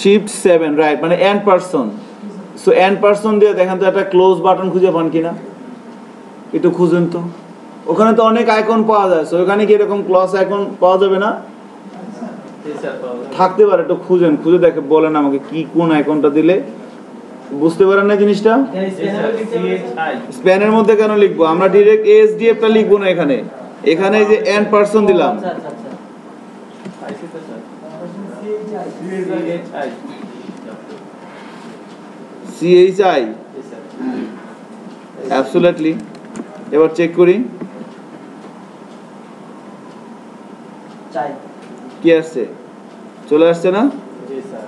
শিফট 7, রাইট, মানে end person. So end person দিয়ে দেখেন তো একটা ক্লোজ বাটন খুঁজে পান কিনা, একটু খুঁজেন তো। ওখানে তো অনেক আইকন পাওয়া যায়, সো ওখানে কি এরকম ক্লোজ আইকন পাওয়া যাবে না? থাকতে পারে, একটু খুঁজেন, খুঁজে দেখে বলেন আমাকে কি কোন আইকনটা দিলে বুঝতে পারেন না জিনিসটা। স্প্যানের মধ্যে কেন লিখবো আমরা? ডিরেক্ট ASDF টা লিখবো না এখানে, এখানে যে এন্ড পারসন দিলাম, CHI, absolutely। এবার চেক করি চাই কি আসছে, চলে আসছে না? জি স্যার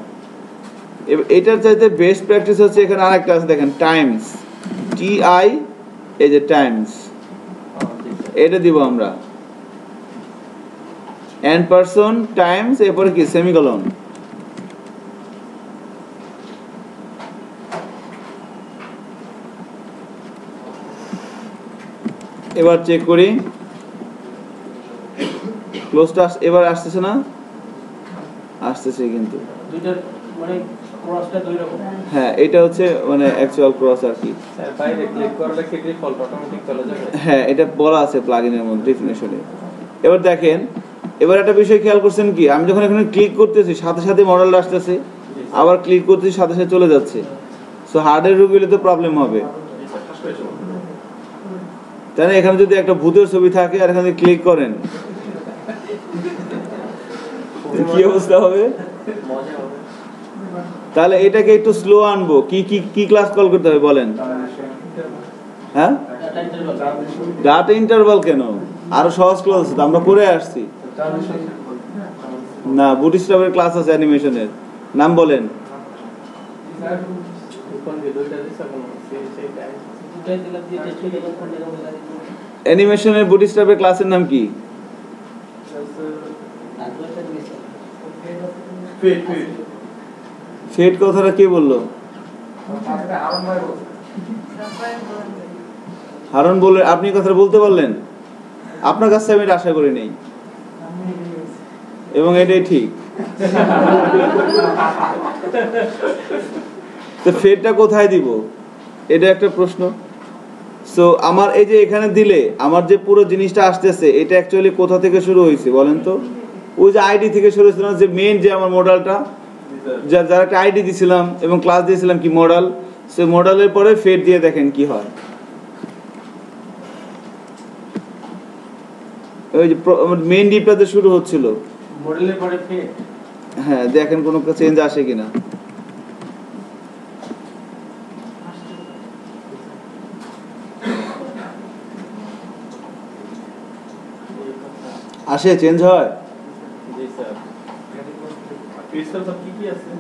এটার চাইতে বেস্ট প্র্যাকটিস হচ্ছে এখানে আরেকটা আছে দেখেন, টাইমস, TI, এই যে টাইমস, এটা দিব আমরা, এন্ড পারসন টাইমস, এরপরে কি সেমিকোলন। এবার চেক করি ক্লোজটা এবার আসতেছে না? আসতেছে কিন্তু দুইটার মানে ক্রসটা দুই রকম। হ্যাঁ, এটা হচ্ছে মানে অ্যাকচুয়াল ক্রস আর কি। স্যার বাইরে ক্লিক করলে কি ডিফল্ট অটোমেটিক চলে যাবে? হ্যাঁ, এটা বলা আছে প্লাগইনের মধ্যে ডেফিনেশনে। এবার দেখেন, এবার একটা বিষয় খেয়াল করছেন কি, আমি যখন এখানে ক্লিক করতেছি সাথে সাথে মডেলটা আসতেছে, আবার ক্লিক করতেছি সাথে সাথে চলে যাচ্ছে। সো হার্ডের রোগ হলে তো প্রবলেম হবে, তাই না? এখানে যদি একটা ভূতের ছবি থাকে আর এখানে ক্লিক করেন কি অবস্থা হবে? মজা হবে। তাহলে এটাকে একটু স্লো আনবো, কি কি কি ক্লাস কল করতে হবে বলেন? হ্যাঁ, ডাটা ইন্টারভাল। ডাটা ইন্টারভাল কেন? আরো সহজ ক্লাস আছে তো, আমরা করে আসছি না। বুটস্ট্র্যাপের ক্লাস আছে অ্যানিমেশনের, নাম বলেন। কোন ভিডিওটা দিছে কোন সেই টাইম দুটাই দিলাম দিয়ে টেস্ট করে কোন জায়গা বলে দিই। অ্যানিমেশনের বুটস্ট্র্যাপের ক্লাসের নাম কি? আরেকটা দিছে ফিট ফেড কথাটা কে বললো? আরাম ভাই বলছে। হারুন বলে, আপনি কথাটা বলতে পারলেন? আপনার কাছে আমি এটা আশা করি নেই, এবং এটাই ঠিক। তো ফেডটা কোথায় দিব, এটা একটা প্রশ্ন। সো আমার এই যে এখানে দিলে আমার যে পুরো জিনিসটা আসতেছে, এটা অ্যাকচুয়ালি কোথা থেকে শুরু হয়েছে বলেন তো? ওই যে আইডি থেকে শুরু হয়েছিল না, যে মেইন যে আমার মডেলটা, যার একটা আইডি দিয়েছিলাম এবং ক্লাস দিয়েছিলাম কি মডেল, সে মডেলের পরে ফেড দিয়ে দেখেন কি হয়। ওই যে মেইন ডিপটাতে শুরু হচ্ছিল, মডেলের পরে ফেড। হ্যাঁ, দেখেন কোনো চেঞ্জ আসে কিনা। আসে, চেঞ্জ হয়। জি স্যার ক্রিস্টাল সব কি আছে?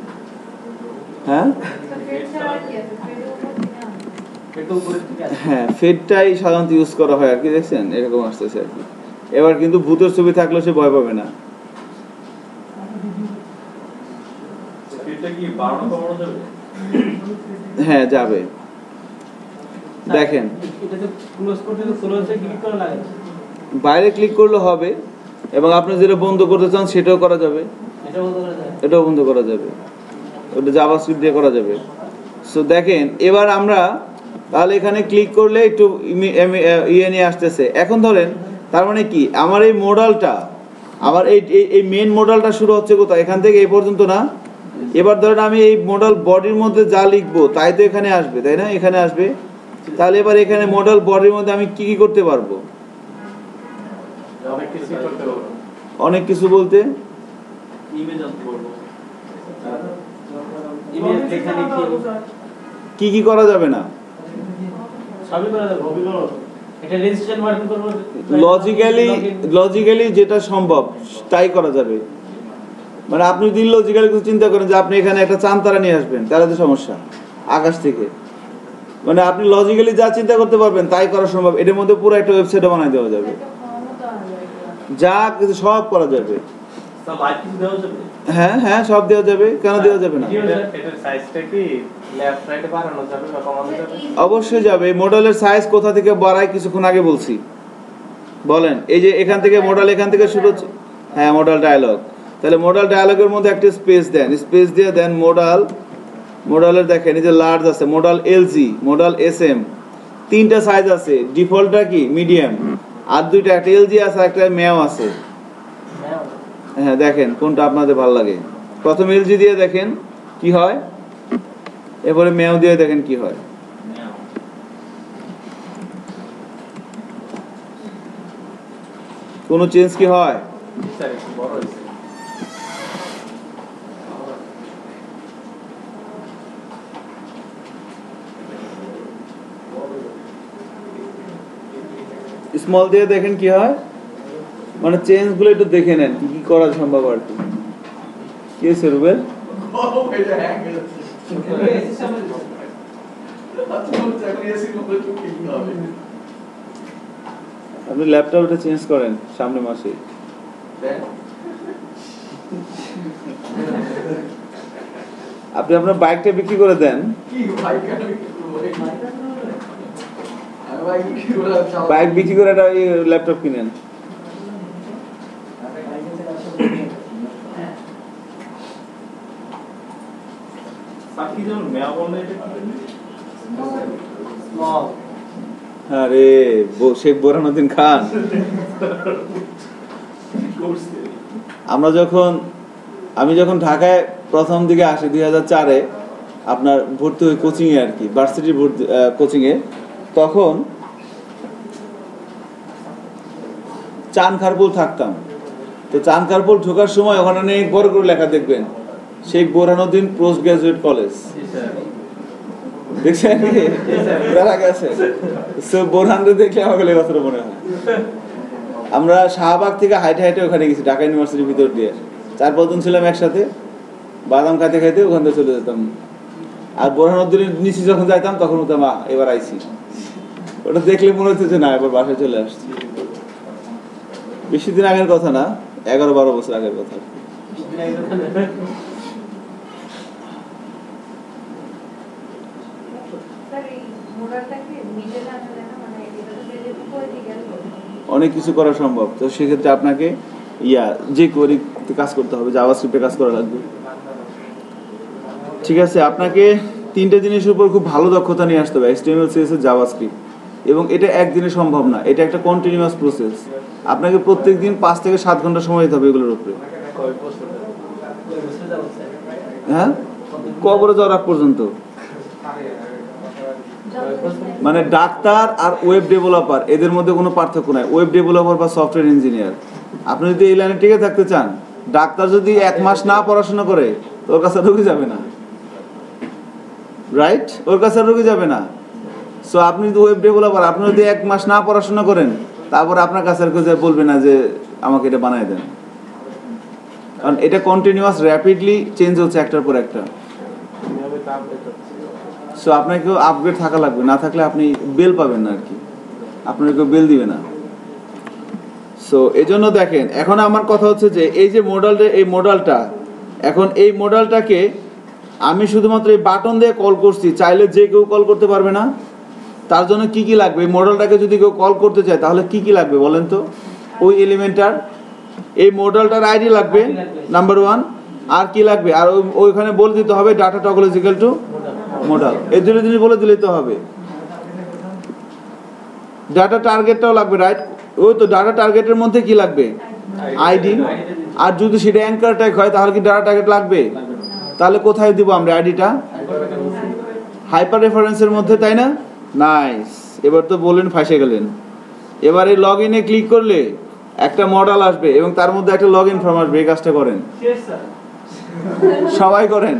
হ্যাঁ এটা উপরে ঠিক আছে। হ্যাঁ, ফেডটাই সাধারণত ইউজ করা হয় আর কি, দেখছেন এরকম আসতেছে আর কি। এবার কিন্তু ভূতের ছবি থাকলেও সে ভয় পাবে না। এটা কি বাড়ানো কমানো যাবে? হ্যাঁ, যাবে। দেখেন এটা তো ক্লোজ করতে তো ক্লোজে ক্লিক করা লাগে। বাইরে ক্লিক করলে হবে, এবং আপনি যেটা বন্ধ করতে চান সেটাও করা যাবে, এটা বন্ধ করা যায়। এটাও বন্ধ করা যাবে, ওটা জাভাস্ক্রিপ্ট দিয়ে করা যাবে। সো দেখেন এবার আমরা তাহলে এখানে ক্লিক করলে একটু ইয়ে নিয়ে আসতেছে। এখন ধরেন তার মানে কি, আমার এই মডেলটা, আমার এই মেন মডেলটা শুরু হচ্ছে কোথায়, এখান থেকে এই পর্যন্ত না? এবার ধরেন আমি এই মডেল বডির মধ্যে যা লিখবো তাই তো এখানে আসবে, তাই না? এখানে আসবে। তাহলে এবার এখানে মডেল বডির মধ্যে আমি কি কি করতে পারবো? অনেক কিছু করতে পারবো। অনেক কিছু বলতে ইমেজ আনতে পারবো। ইমেজ লেখা লিখি কি কি করা যাবে না? সবই করা যাবে। এটা রেজিস্ট্রেশন বাটন করব। লজিক্যালি যেটা সম্ভব তাই করা যাবে। মানে আপনি যদি লজিক্যালি কিছু চিন্তা করেন যে আপনি এখানে একটা চাঁদতারা নিয়ে আসবেন, তাহলে তো সমস্যা আকাশ থেকে। মানে আপনি লজিক্যালি যা চিন্তা করতে পারবেন তাই করা সম্ভব। এটার মধ্যে পুরো একটা ওয়েবসাইট বানাই দেওয়া যাবে, যা কিছু সব করা যাবে। সব আইটেম দেওয়া যাবে। হ্যাঁ হ্যাঁ, সব দেওয়া যাবে, কেন দেওয়া যাবে না? এটার সাইজটা কি লেফট রাইটে বাড়ানো যাবে বা কমানো যাবে? অবশ্যই যাবে। মডেলের সাইজ কোথা থেকে বাড়ায় কিছুক্ষণ আগে বলছি, বলেন। এই যে এখান থেকে মডেল, এখান থেকে শুরু হচ্ছে। হ্যাঁ, মডেল ডায়ালগ। তাহলে মডেল ডায়ালগের মধ্যে একটা স্পেস দেন, স্পেস দিয়ে দেন মডেলের দেখেন এই যে লার্জ আছে, মডেল এলজি, মডেল এসএম, তিনটা সাইজ আছে। ডিফল্টটা কি মিডিয়াম, আর দুইটা, একটা এলজি আছে আর একটা ম্যাও আছে। হ্যাঁ, দেখেন কোনটা আপনাদের ভালো লাগে। প্রথম এলজি দিয়ে দেখেন কি হয়, এরপরে ম্যাও দিয়ে দেখেন কি হয়। কোনো চেঞ্জ কি হয়? স্যার একটু বড় হইছে। স্মল দিয়ে দেখেন কি হয়, মানে চেঞ্জগুলো একটু দেখে নেন কি কি করা সম্ভব আর কি। কি হয়েছে রুবেল? আপনি ল্যাপটপটা চেঞ্জ করেন সামনের মাসে। আপনি আপনার বাইকটা বিক্রি করে দেন, বাইক বিক্রি করে একটা ল্যাপটপ কিনেন। আরে শেখ বোরহানুদ্দিন খান, আমি যখন ঢাকায় প্রথম দিকে আসি 2004-এ, আপনার ভর্তি হই কোচিং এ আর কি, ভার্সিটি কোচিং এ, তখন চানখারপুল থাকতাম। তো চানখারপুল ঢোকার সময় ওখানে অনেক বড় করে লেখা দেখবেন, Sheikh Borhanuddin post graduate college. দেখছেন দেখা গেছে। বোরহানকে দেখলে আমাকে লেখাপড়া মনে হয়। আমরা শাহবাগ থেকে হাইটে হাইটে ওখানে গেছি, ঢাকা ইউনিভার্সিটির ভিতর দিয়ে 4-5 জন ছিলাম একসাথে, বাদাম খাইতে খাইতে ওখান থেকে চলে যেতাম। আর বোরহানুদ্দিনের নিচে যখন যাইতাম তখন বলতাম এবার আইছি। ওটা দেখলে মনে হচ্ছে যে না এবার বাসায় চলে আসছি। বেশি দিন আগের কথা না, 11-12 বছর আগের কথা। অনেক কিছু করা সম্ভব। তো সেক্ষেত্রে আপনাকে যে কাজ করতে হবে, জাভাস্ক্রিপ্টে কাজ করা লাগবে। ঠিক আছে, আপনাকে 3টে জিনিসের উপর খুব ভালো দক্ষতা নিয়ে আসতে হবে, HTML, CSS, জাভাস্ক্রিপ্ট। এবং এটা একদিনে সম্ভব না, এটা একটা কন্টিনিউয়াস প্রসেস। আপনাকে প্রত্যেক দিন 5 থেকে 7 ঘন্টা সময় দিতে হবে এগুলোর উপরে। হ্যাঁ, কবরে যাওয়ার আগ পর্যন্ত। মানে ডাক্তার আর ওয়েব ডেভেলপার এদের মধ্যে কোনো পার্থক্য নাই। ওয়েব ডেভেলপার বা সফটওয়্যার ইঞ্জিনিয়ার, আপনি যদি এই লাইনে টিকে থাকতে চান, ডাক্তার যদি 1 মাস না পড়াশোনা করে তো ওর কাছে রোগী যাবে না, রাইট? ওর কাছে রোগী যাবে না। সো আপনি যদি ওয়েব ডেভেলপার, আপনি যদি 1 মাস না পড়াশোনা করেন, তারপর আপনার কাছে আর কেউ বলবে না যে আমাকে এটা বানায় দেন, কারণ এটা কন্টিনিউয়াস র্যাপিডলি চেঞ্জ হচ্ছে একটার পর একটা। সো আপনাকেও আপগ্রেড থাকা লাগবে, না থাকলে আপনি বেল পাবেন না আর কি, আপনাকে কেউ বেল দিবে না। সো এই জন্য দেখেন, এখন আমার কথা হচ্ছে যে এই যে মডেলটা এখন এই মডেলটাকে আমি শুধুমাত্র এই বাটন দিয়ে কল করছি, চাইলে যে কেউ কল করতে পারবে না। তার জন্য কি কি লাগবে? এই মডেলটাকে যদি কেউ কল করতে চায় তাহলে কি কি লাগবে বলেন তো? ওই এলিমেন্টটার, এই মডেলটার আইডি লাগবে নাম্বার 1। আর কি লাগবে? আর ওইখানে বলে দিতে হবে ডাটা টপোলজিক্যাল টু মডেল। এই দুটো জিনিস বলে দিলেই তো হবে। ডাটা টার্গেটটাও লাগবে, রাইট? ওই তো ডাটা টার্গেটের মধ্যে কি লাগবে? আইডি। আর যদি সেটা অ্যাঙ্কার ট্যাগ হয় তাহলে কি ডাটা টার্গেট লাগবে? তাহলে কোথায় দিব আমরা আইডিটা? হাইপার রেফারেন্সের মধ্যে, তাই না? নাইস, এবার তো বলেন ফাঁসে গেলেন। এবার এই লগ ইনে ক্লিক করলে একটা মডেল আসবে এবং তার মধ্যে একটা লগ ইন ফর্ম আসবে। এই কাজটা করেন, সবাই করেন।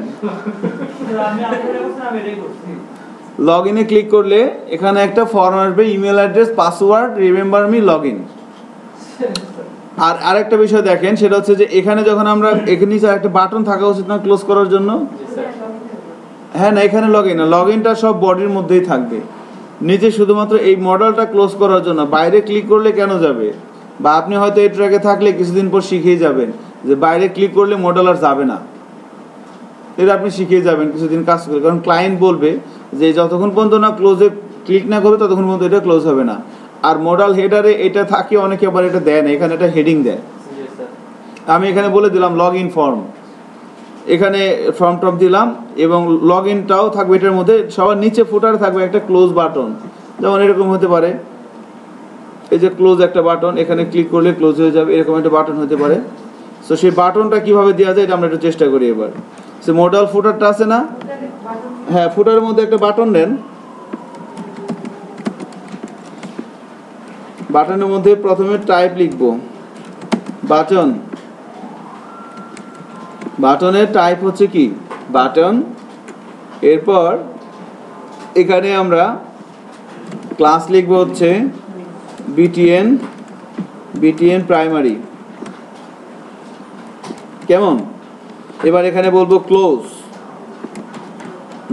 লগ ইনে ক্লিক করলে এখানে একটা ফর্ম আসবে, email address, password, remember me, log in. আর আরেকটা বিষয় দেখেন, সেটা হচ্ছে যে এখানে যখন আমরা এখানে একটা বাটন থাকা উচিত না ক্লোজ করার জন্য? হ্যাঁ, না এখানে লগ ইন না, লগ ইনটা সব বডির মধ্যেই থাকবে। নিচে শুধুমাত্র এই মডেলটা ক্লোজ করার জন্য। বাইরে ক্লিক করলে কেন যাবে? বা আপনি হয়তো এই ট্র্যাকে থাকলে কিছুদিন পর শিখেই যাবেন যে বাইরে ক্লিক করলে মডেল আর যাবে না। এটা আপনি শিখিয়ে যাবেন কিছুদিন কাজ করে, কারণ ক্লায়েন্ট বলবে যে যতক্ষণ পর্যন্ত না ক্লোজে ক্লিক না করবে ততক্ষণ পর্যন্ত এটা ক্লোজ হবে না। আর মডেল হেডারে এটা থাকে, অনেকে আবার এটা দেয় না, এখানে এটা হেডিং দেয়। আমি এখানে বলে দিলাম লগ ইন ফর্ম, এখানে ফর্ম টপ দিলাম এবং লগ ইনটাও থাকবে এটার মধ্যে। সবার নিচে ফুটারে থাকবে একটা ক্লোজ বাটন, যেমন এরকম হতে পারে, এই যে ক্লোজ একটা বাটন, এখানে ক্লিক করলে ক্লোজ হয়ে যাবে, এরকম একটা বাটন হতে পারে। সো সেই বাটনটা কিভাবে দেওয়া যায় এটা আমরা একটু চেষ্টা করি এবার। সে মডেল ফুটারটা আছে না? হ্যাঁ, ফুটারের মধ্যে একটা বাটন নেন, বাটনের মধ্যে প্রথমে টাইপ লিখবো বাটন, বাটনের টাইপ হচ্ছে কি বাটন। এরপর এখানে আমরা ক্লাস লিখবো হচ্ছে বিটিএন প্রাইমারি। কেমন? এবার এখানে বলবো ক্লোজ,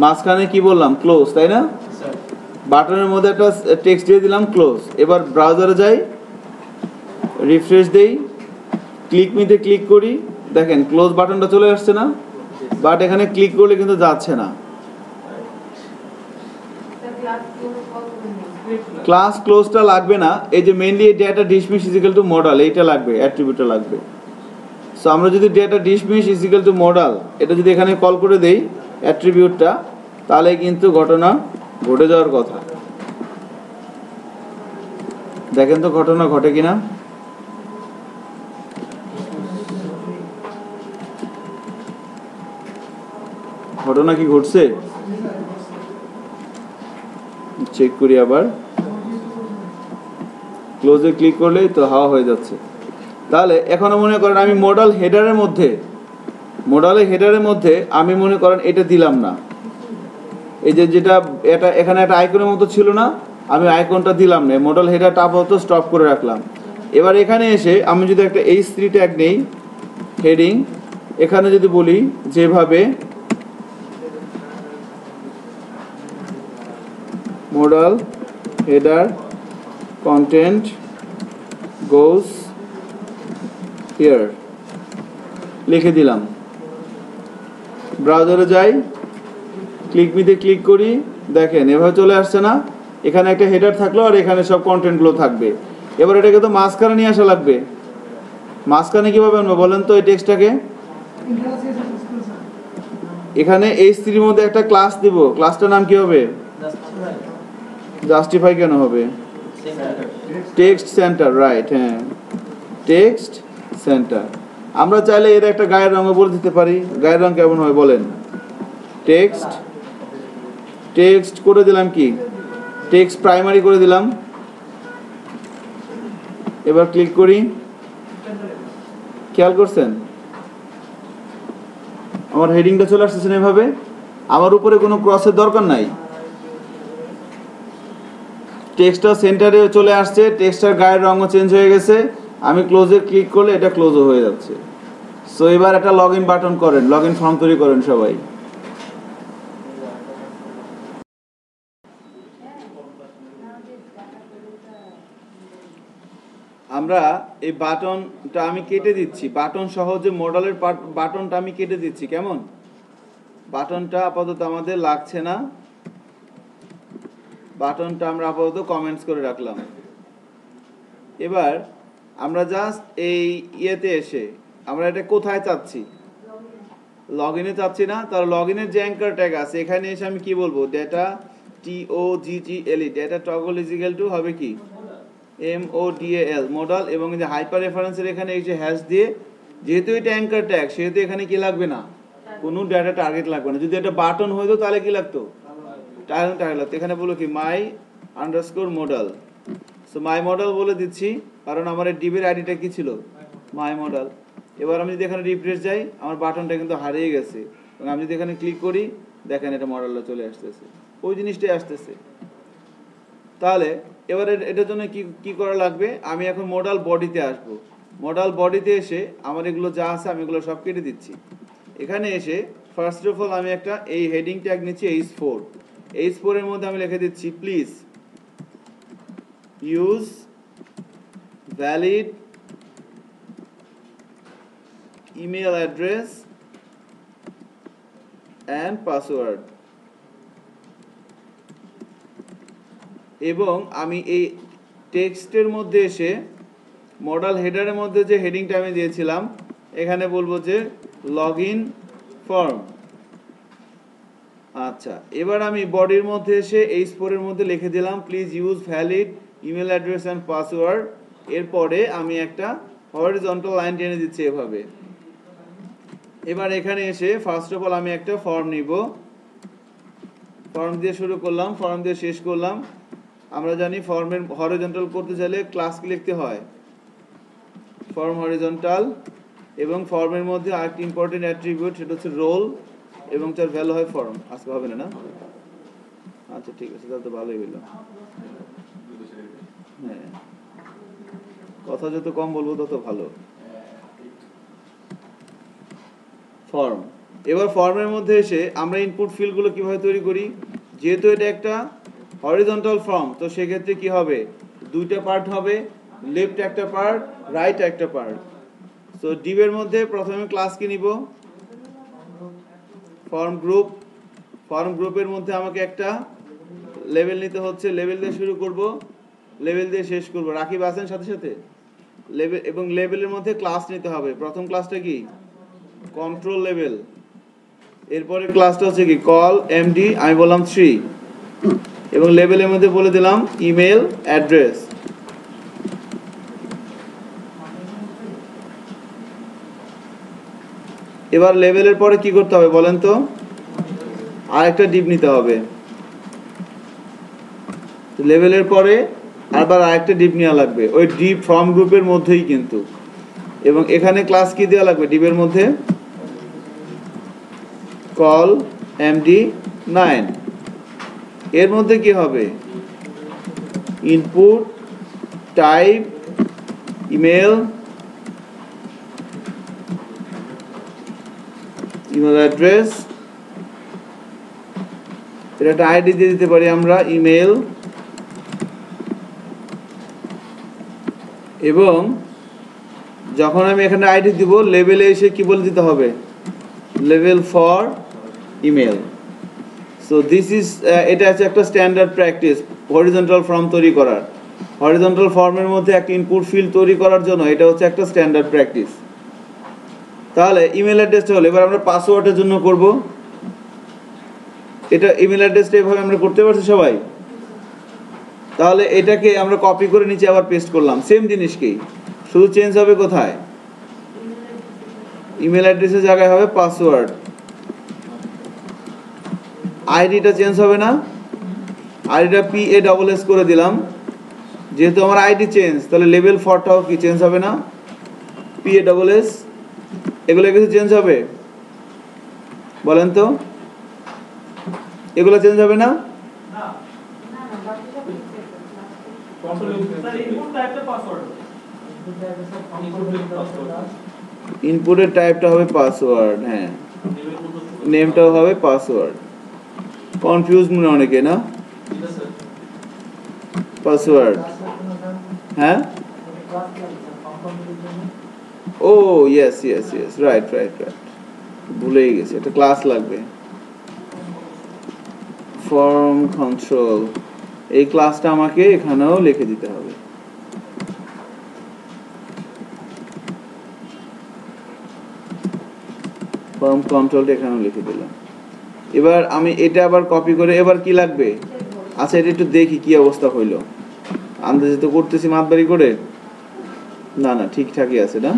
মাঝখানে কি বললাম ক্লোজ, তাই না? বাটনের মধ্যে একটা টেক্সট দিয়ে দিলাম ক্লোজ। এবার ব্রাউজারে যাই, রিফ্রেশ দেই, ক্লিক মিতে ক্লিক করি, দেখেন ক্লোজ বাটনটা চলে আসছে না? বাট এখানে ক্লিক করলে কিন্তু যাচ্ছে না। ক্লাস ক্লোজটা লাগবে না, এই যে mainly data dismiss is equal to model, এইটা লাগবে, অ্যাট্রিবিউটটা লাগবে। সো আমরা যদি data dismiss is equal to model এটা যদি এখানে কল করে দেই অ্যাট্রিবিউটটা, তাহলে কিন্তু ঘটনা ঘটে যাওয়ার কথা। দেখেন তো ঘটনা ঘটে কিনা। ঘটনা কি ঘটছে চেক করি আবার। ক্লোজে ক্লিক করলেই তো হাওয়া হয়ে যাচ্ছে। তাহলে এখনো মনে করেন আমি মডেল হেডারের মধ্যে আমি মনে করেন এটা দিলাম না, এই যে যেটা এটা এখানে একটা আইকনের মতো ছিল না, আমি আইকনটা দিলাম না, মডেল হেডারটা আপাতত স্টপ করে রাখলাম। এবার এখানে এসে আমি যদি একটা H3 ট্যাগ নেই, হেডিং, এখানে যদি বলি যেভাবে model header content goes here লিখে দিলাম। ব্রাউজারে যাই, ক্লিক মিতে ক্লিক করি, দেখেন এভাবে চলে আসছে না? এখানে একটা হেডার থাকলো আর এখানে সব কন্টেন্টগুলো থাকবে। এবার এটাকে তো মাঝখানে নিয়ে আসা লাগবে। মাঝখানে কিভাবে আনবো বলেন তো এই টেক্সটটাকে? এখানে H3 এর মধ্যে একটা ক্লাস দিব, ক্লাসটার নাম কি হবে? জাস্টিফাই কেন হবে? টেক্সট সেন্টার, রাইট, হ্যাঁ টেক্সট সেন্টার। আমরা চাইলে এর একটা গায়ের রঙও বলে দিতে পারি। গায়ের রং কেমন হয় বলেন? টেক্সট করে দিলাম কি? টেক্সট প্রাইমারি করে দিলাম। এবার ক্লিক করি, খেয়াল করছেন আমার হেডিংটা চলে আসছে এভাবে, আমার উপরে কোনো ক্রসের দরকার নাই, টেক্সটটা সেন্টারে চলে আসছে, টেক্সটার গায়ের রঙও চেঞ্জ হয়ে গেছে। আমি ক্লোজে ক্লিক করলে এটা ক্লোজও হয়ে যাচ্ছে। সো এবার একটা লগ ইন বাটন করেন, লগ ইন ফর্ম তৈরি করেন সবাই। আমরা এই বাটনটা আমি কেটে দিচ্ছি, বাটন সহ যে মডেলের বাটনটা আমি কেটে দিচ্ছি। কেমন? বাটনটা আপাতত আমাদের লাগছে না, বাটনটা আমরা আপাতত কমেন্টস করে রাখলাম। এবার আমরা জাস্ট এই ইয়েতে এসে আমরা এটা কোথায় চাচ্ছি? লগ ইনে চাচ্ছি না, তার লগ ইনের যে অ্যাঙ্কার ট্যাগ আছে এখানে এসে আমি কি বলবো? Data TOGGLE, data toggle is equal two হবে কি MODAL মডেল, এবং যে হাইপার রেফারেন্সের এখানে এই যে হ্যাশ দিয়ে, যেহেতু এটা অ্যাঙ্কার ট্যাগ সেহেতু এখানে কি লাগবে না, কোনো ডেটা টার্গেট লাগবে না। যদি এটা বাটন হইতো তাহলে কি লাগতো? টার্গেট লাগতো। এখানে বলো কি my underscore model. So my model বলে দিচ্ছি, কারণ আমার এই ডিবের আইডিটা কি ছিল? My model. এবার আমি যদি এখানে রিফ্রেশ যাই, আমার বাটনটা কিন্তু হারিয়ে গেছে, এবং আমি যদি এখানে ক্লিক করি, দেখেন এটা মডেলটা চলে আসতেছে, ওই জিনিসটাই আসতেছে। তাহলে এবারে এটার জন্য কি করা লাগবে? আমি এখন মডেল বডিতে আসবো। মডেল বডিতে এসে আমার এগুলো যা আছে আমি এগুলো সব কেটে দিচ্ছি। এখানে এসে ফার্স্ট অফ অল আমি একটা এই হেডিং ট্যাগ নিচ্ছি H4। H4 এর মধ্যে আমি লিখে দিচ্ছি please use valid email address and password. এবং আমি এই টেক্সটের মধ্যে এসে মডেল হেডারের মধ্যে যে হেডিংটা আমি দিয়েছিলাম এখানে বলবো যে লগ ইন ফর্ম। আচ্ছা, এবার আমি বডির মধ্যে এসে H4 এর মধ্যে লিখে দিলাম please use valid email address and password. এরপরে আমি একটা হরিজন্টাল লাইন টেনে দিচ্ছি এভাবে। এবার এখানে এসে ফার্স্ট অফ অল আমি একটা ফর্ম নিব, ফর্ম দিয়ে শুরু করলাম, ফর্ম দিয়ে শেষ করলাম। আমরা জানি ফর্মের হরিজন্টাল করতে চাইলে ক্লাস কি লিখতে হয়? Form horizontal. এবং ফর্মের মধ্যে আরেকটি ইম্পর্টেন্ট অ্যাট্রিবিউট, সেটা হচ্ছে রোল, এবং তার ভ্যালু হয় ফর্ম। আজকে হবে না, না? আচ্ছা ঠিক আছে, তাহলে তো ভালোই হইলো। হ্যাঁ কথা যত কম বলবো তত ভালো। ফর্ম, এবার ফর্মের মধ্যে এসে আমরা ইনপুট ফিল্ডগুলো কিভাবে তৈরি করি। যেহেতু এটা একটা হরিজন্টাল ফর্ম, তো সেক্ষেত্রে কি হবে, দুইটা পার্ট হবে, লেফট একটা পার্ট, রাইট একটা পার্ট। সো ডিভের মধ্যে প্রথমে ক্লাস কি নিব, ফর্ম গ্রুপ। ফর্ম গ্রুপের মধ্যে আমাকে একটা লেভেল নিতে হচ্ছে, লেভেল দিয়ে শুরু করব, লেভেল দিয়ে শেষ করব। রাকিব আছেন সাথে সাথে? লেভেল এবং লেভেলের মধ্যে ক্লাস নিতে হবে। প্রথম ক্লাসটা কি, কন্ট্রোল লেভেল। এরপরে ক্লাসটা হচ্ছে কি, কল এমডি, আমি বললাম 3, এবং লেভেলের মধ্যে বলে দিলাম ইমেল অ্যাড্রেস। এবার লেভেলের পরে কি করতে হবে বলেন তো, আরেকটা ডিপ নিতে হবে। লেভেলের পরে আবার আরেকটা ডিপ নেওয়া লাগবে, ওই ডিপ ফর্ম গ্রুপের মধ্যেই কিন্তু। এবং এখানে ক্লাস কি দেওয়া লাগবে ডিপের মধ্যে, কল এমডি 9। এর মধ্যে কি হবে, input type email, email address, এটা একটা আইডি দিয়ে দিতে পারি আমরা, ইমেল। এবং যখন আমি এখানে আইডি দিব, লেভেলে এসে কি বলে দিতে হবে, level for email. So this is, এটা হচ্ছে একটা স্ট্যান্ডার্ড প্র্যাকটিস হরিজন্টাল ফর্ম তৈরি করার। হরিজন্টাল ফর্মের মধ্যে একটা ইনপুট ফিল্ড তৈরি করার জন্য এটা হচ্ছে একটা স্ট্যান্ডার্ড প্র্যাকটিস। তাহলে ইমেল অ্যাড্রেসটা হলো, এবার আমরা পাসওয়ার্ডের জন্য করব। এটা ইমেল অ্যাড্রেসটা এভাবে আমরা করতে পারছি সবাই। তাহলে এটাকে আমরা কপি করে নিচে আবার পেস্ট করলাম, সেম জিনিসকেই, শুধু চেঞ্জ হবে কোথায়, ইমেল অ্যাড্রেসের জায়গায় হবে পাসওয়ার্ড। আইডিটা চেঞ্জ হবে না, আইডিটা PASS করে দিলাম। যেহেতু আমার আইডি চেঞ্জ, তাহলে লেভেল ফরটাও কি চেঞ্জ হবে না, PASS। এগুলো কিছু চেঞ্জ হবে বলেন তো, এগুলো চেঞ্জ হবে না? ইনপুটের টাইপটা হবে পাসওয়ার্ড, হ্যাঁ, নেমটাও হবে পাসওয়ার্ড। কনফিউজ মনে অনেকে না, পাসওয়ার্ড, হ্যাঁ, ও yes yes yes, right right right, ভুলেই গেছি, একটা ক্লাস লাগবে, ফর্ম কন্ট্রোল। এই ক্লাসটা আমাকে এখানেও লিখে দিতে হবে। ফর্ম কন্ট্রোলটা এখানেও লিখে দিলাম। এবার আমি এটা আবার কপি করে, এবার কি লাগবে, আচ্ছা এটা একটু দেখি কি অবস্থা হইলো। আন্দাজে তো করতেছি মাতবাড়ি করে, না না ঠিকঠাকই আছে, না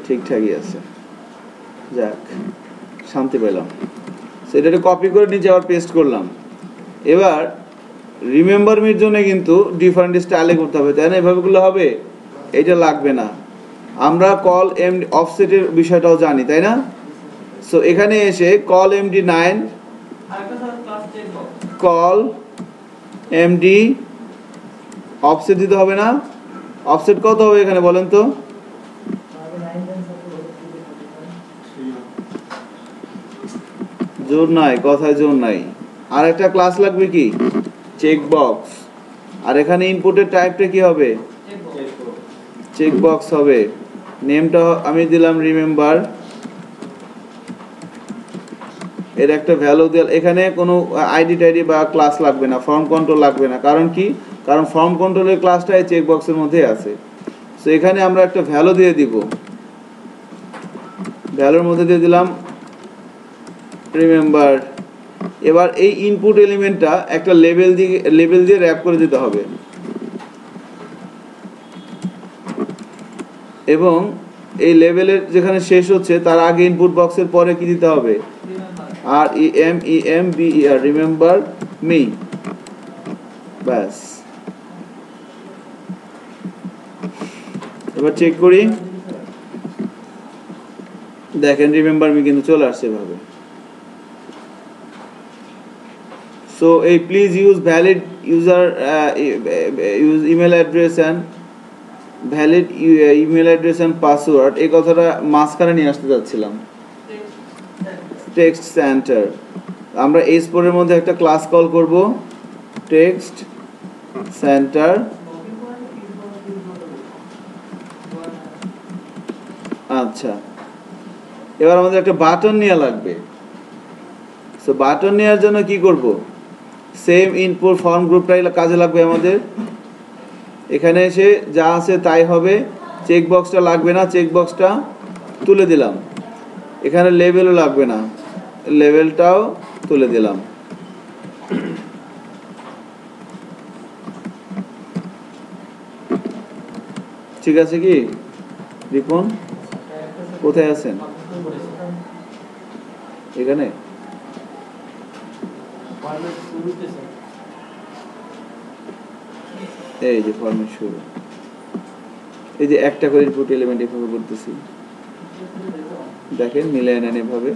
ঠিকঠাকই আছে, যাক শান্তি পেলাম। সেটা কপি করে নিচে আবার পেস্ট করলাম। এবার রিমেম্বার মির জন্য কিন্তু ডিফারেন্ট স্টাইলে করতে হবে, তাই না? এভাবে করলে হবে, এটা লাগবে না। আমরা কল এমডি অফসেটের বিষয়টাও জানি, তাই না? সো এখানে এসে call MD 9, call MD offset দিতে হবে না? অফসেট কত হবে এখানে বলেন তো? জোর নাই, কথায় জোর নাই। আর একটা ক্লাস লাগবে কি, চেক বক্স। আর এখানে ইনপুটের টাইপটা কি হবে, চেক বক্স হবে। নেমটা আমি দিলাম রিমেম্বার, এর একটা ভ্যালু দিল। এখানে কোনো আইডি টাইডি বা ক্লাস লাগবে না, ফর্ম কন্ট্রোল লাগবে না। কারণ কি, কারণ ফর্ম কন্ট্রোলের ক্লাসটা এই চেক বক্সের মধ্যে আছে। সো এখানে আমরা একটা ভ্যালু দিয়ে দিব, ভ্যালুর মধ্যে দিয়ে দিলাম রিমেম্বার। এবার এই ইনপুট এলিমেন্টটা একটা লেবেল দিয়ে র্যাপ করে দিতে হবে, এবং এই লেভেলের যেখানে শেষ হচ্ছে তার আগে ইনপুট বক্সের পরে কি দিতে হবে, REMEMBER, রিমেম্বার মি। ব্যাস, এবার চেক করি, দেখেন রিমেম্বার মি কিন্তু চলে আসছে এভাবে। সো এই please use valid user use email address and valid email address and password, এই কথাটা মাঝখানে নিয়ে আসতে যাচ্ছিলাম। টেক্সট সেন্টার, আমরা S4 এর মধ্যে একটা ক্লাস কল করব, টেক্সট সেন্টার। আচ্ছা, এবার আমাদের একটা বাটন নেওয়া লাগবে। সো বাটন নেওয়ার জন্য কি করব, সেম ইনপুট ফর্ম গ্রুপটাই কাজে লাগবে আমাদের। এখানে এসে যা আছে তাই হবে, চেক বক্সটা লাগবে না, চেক বক্সটা তুলে দিলাম। এখানে লেভেলও লাগবে না, লেভেলটাও তুলে দিলাম। ঠিক আছে কি রিপন, কোথায় আছেন? এখানে এই যে ফরম্যাট শুরু, এই যে একটা করে ইনপুট এলিমেন্ট এভাবে করতেছি, দেখেন মিলিয়ে নেন এভাবে।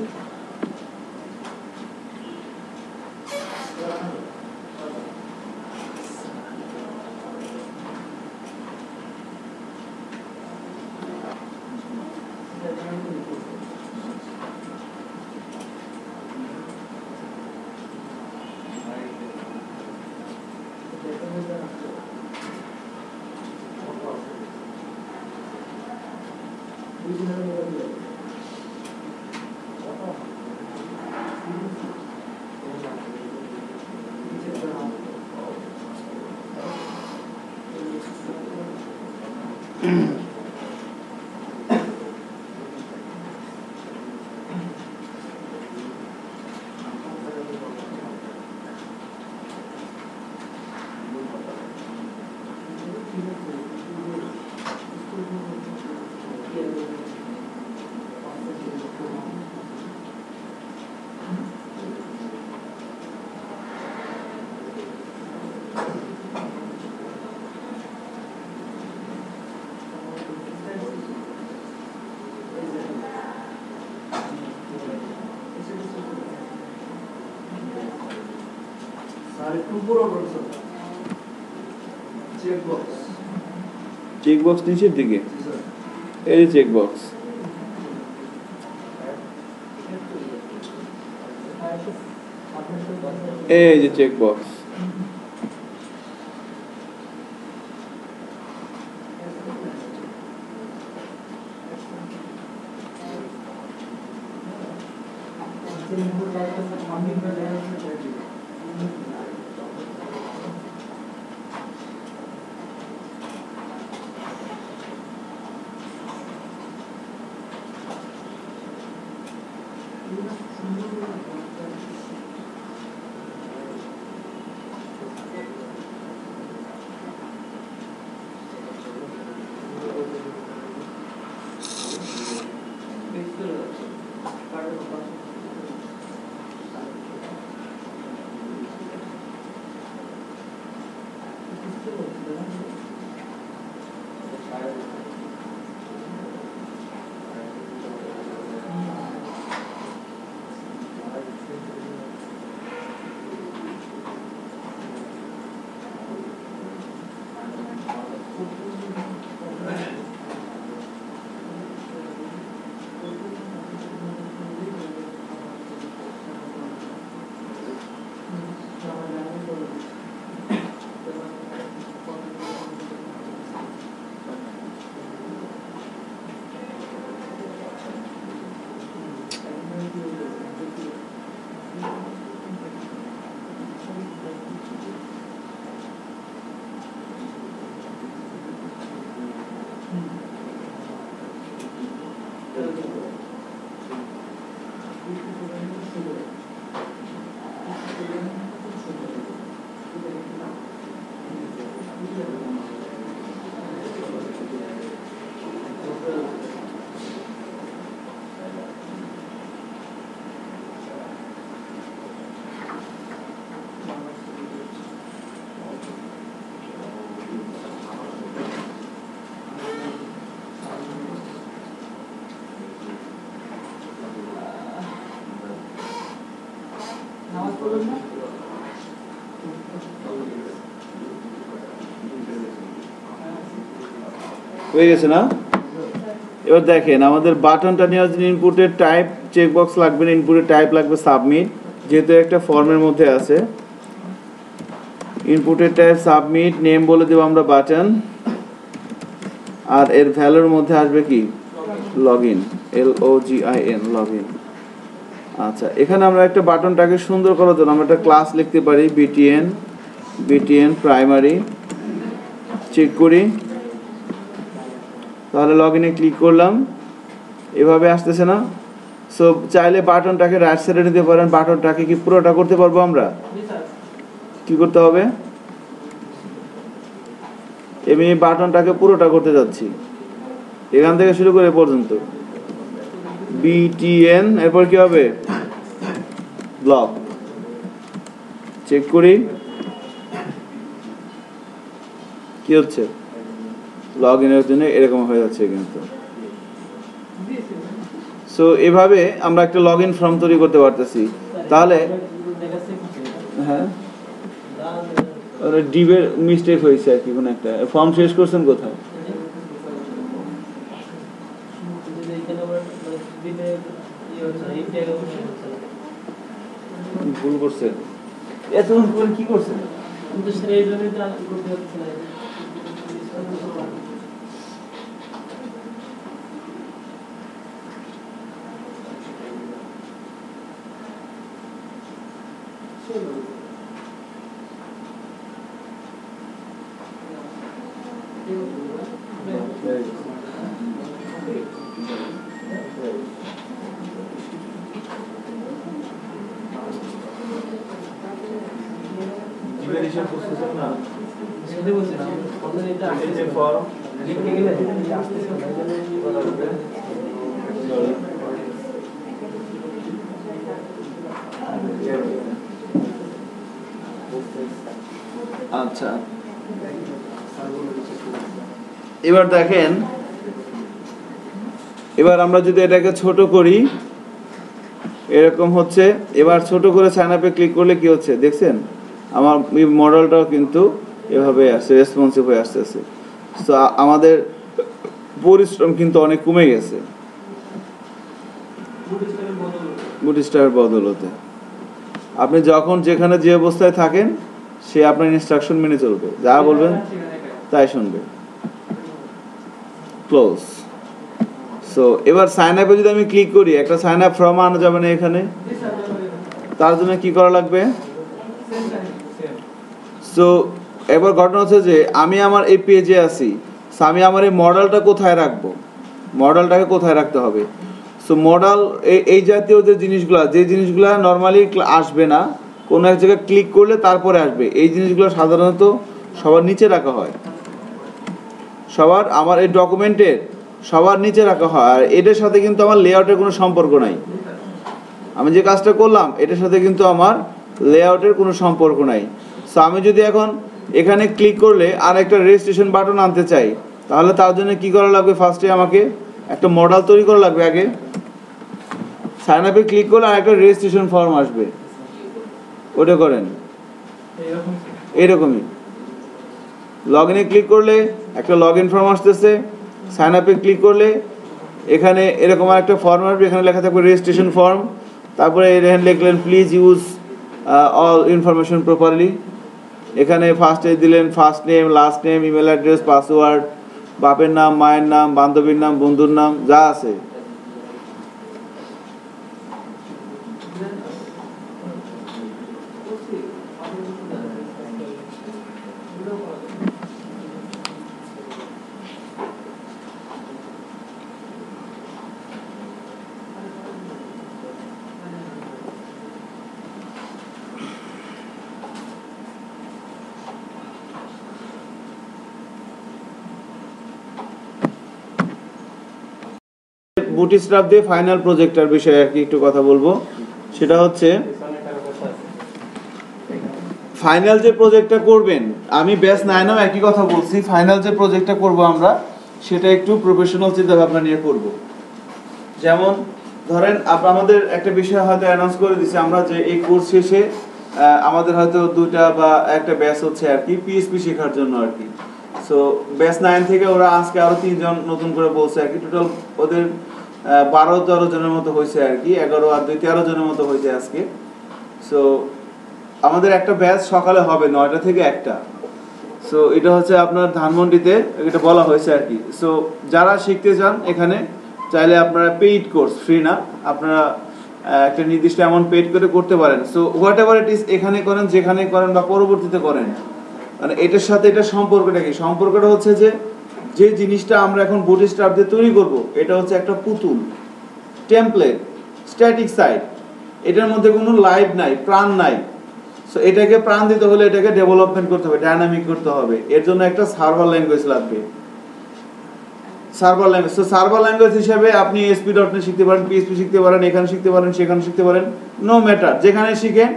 চেক বক্স নিচের দিকে, এই চেক বক্স, এই যে চেক বক্স। হয়ে গেছে না? এবার দেখেন আমাদের বাটনটা নেওয়ার জন্য ইনপুটের টাইপ চেকবক্স লাগবে না, ইনপুটের টাইপ লাগবে সাবমিট, যেহেতু একটা ফর্মের মধ্যে আছে। ইনপুটের টাইপ সাবমিট, নেম বলে দেবো আমরা বাটন, আর এর ভ্যালুর মধ্যে আসবে কি লগইন, LOGIN লগইন। আচ্ছা, এখানে আমরা একটা বাটনটাকে সুন্দর করার জন্য আমরা একটা ক্লাস লিখতে পারি BTN প্রাইমারি, চেক করি, তাহলে লগইনে ক্লিক করলাম, এভাবে আসতেছে না? সো চাইলে বাটনটাকে রাইট সাইডে নিতে পারেন, বাটনটাকে কি পুরোটা করতে পারবো আমরা? কি করতে হবে? আমি বাটনটাকে পুরোটা করতে যাচ্ছি, এখান থেকে শুরু করে পর্যন্ত BTN, এরপর কি হবে ব্লক, চেক করি কি হচ্ছে, লগইনের জন্য এরকম হয়ে যাচ্ছে কিন্তু। সো এভাবে আমরা একটা লগইন ফর্ম তৈরি করতে পারতেছি। তাহলে হ্যাঁ, ডিবের মিস্টেক হয়েছে আর কি, কোনো একটা ফর্ম শেষ করছেন কোথায়? ভুল করছেন, এতক্ষণ করে কি করছেন? আচ্ছা, এবার দেখেন, এবার আমরা যদি এটাকে ছোট করি এরকম হচ্ছে। এবার ছোট করে সাইন আপে ক্লিক করলে কি হচ্ছে দেখছেন, আমার মডেলটাও কিন্তু এভাবে আসছে, রেসপন্সিভ হয়ে আসতেছে। তো আমাদের পরিশ্রম কিন্তু অনেক কমে গেছে বুটস্ট্র্যাপের বদলতে। আপনি যখন যেখানে যে অবস্থায় থাকেন সে আপনার ইনস্ট্রাকশন মেনে চলবে, যা বলবেন তাই শুনবে। ক্লোজ। সো এবার সাইন আপে যদি আমি ক্লিক করি, একটা সাইন আপ ফর্ম আনা যাবে না এখানে, তার জন্য কি করা লাগবে? সো এবার ঘটনা হচ্ছে যে আমি আমার এই পেজে আছি, আমি আমার এই মডেলটা কোথায় রাখবো, মডেলটাকে কোথায় রাখতে হবে? সো মডেল এই জাতীয় যে জিনিসগুলো নর্মালি আসবে না, কোনো এক জায়গায় ক্লিক করলে তারপরে আসবে, এই জিনিসগুলো সাধারণত সবার নিচে রাখা হয়, সবার আমার এই ডকুমেন্টের সবার নিচে রাখা হয়। আর এটার সাথে কিন্তু আমার লেআউটের কোনো সম্পর্ক নাই, আমি যে কাজটা করলাম এটার সাথে কিন্তু আমার লেআউটের কোনো সম্পর্ক নাই। সো আমি যদি এখন এখানে ক্লিক করলে আর একটা রেজিস্ট্রেশন বাটন আনতে চাই, তাহলে তার জন্য কি করা লাগবে? ফার্স্টে আমাকে একটা মডেল তৈরি করা লাগবে। আগে সাইন আপে ক্লিক করলে আর একটা রেজিস্ট্রেশন ফর্ম আসবে, ওটা করেন এইরকমই। লগ ইনে ক্লিক করলে একটা লগ ইন ফর্ম আসতেছে, সাইন আপে ক্লিক করলে এখানে এরকম একটা ফর্ম আসবে, এখানে লেখা থাকবে রেজিস্ট্রেশন ফর্ম, তারপরে এখানে লিখলেন please use all information properly, এখানে ফার্স্টে দিলেন first name, last name, email address, password, বাপের নাম, মায়ের নাম, বান্ধবীর নাম, বন্ধুর নাম, যা আছে। বুটস্ট্র্যাপ দিয়ে ফাইনাল প্রজেক্টের বিষয়ে আর কি একটু কথা বলবো। সেটা হচ্ছে ফাইনাল যে প্রজেক্টটা করবেন, আমি ব্যাচ 9-এও একই কথা বলছি, ফাইনাল যে প্রজেক্টটা করব আমরা সেটা একটু প্রফেশনাল চিন্তা ভাবনা নিয়ে করব। যেমন ধরেন আমাদের একটা বিষয় হয়তো অ্যানাউন্স করে দিছি আমরা যে এই কোর্স শেষে আমাদের হয়তো 2টা বা একটা ব্যাচ হচ্ছে আর কি পিএইচপি শেখার জন্য আর কি। সো ব্যাচ 9 থেকে ওরা আজকে আরো 3 জন নতুন করে বলছে আর কি, টোটাল ওদের 12-13 জনের মতো হয়েছে আর কি, 11 আর 2 13 জনের মতো হয়েছে আজকে। সো আমাদের একটা ব্যাচ সকালে হবে 9টা থেকে 1টা। সো এটা হচ্ছে আপনার ধানমন্ডিতে, এটা বলা হয়েছে আর কি। সো যারা শিখতে চান এখানে চাইলে আপনারা পেইড কোর্স, ফ্রি না, আপনারা একটা নির্দিষ্ট অ্যামাউন্ট পেইড করে করতে পারেন। So what ever it is, এখানে করেন, যেখানে করেন বা পরবর্তীতে করেন, মানে এটার সাথে এটা সম্পর্কটা কি? সম্পর্কটা হচ্ছে যে জিনিসটা আমরা এখন বুটস্ট্র্যাপ দিয়ে তৈরি করব, এটা হচ্ছে একটা পুতুল, টেমপ্লেট, স্ট্যাটিক সাইট, এটার মধ্যে কোনো লাইভ নাই, প্রাণ নাই। সো এটাকে প্রাণ দিতে হলে এটাকে ডেভেলপমেন্ট করতে হবে, ডায়নামিক করতে হবে, এর জন্য একটা সার্ভার ল্যাঙ্গুয়েজ লাগবে। Server language, so server language হিসেবে আপনি ASP.NET শিখতে পারেন, PHP শিখতে পারেন, এখানে শিখতে পারেন, সেখানে শিখতে পারেন, নো ম্যাটার, যেখানে শিখেন।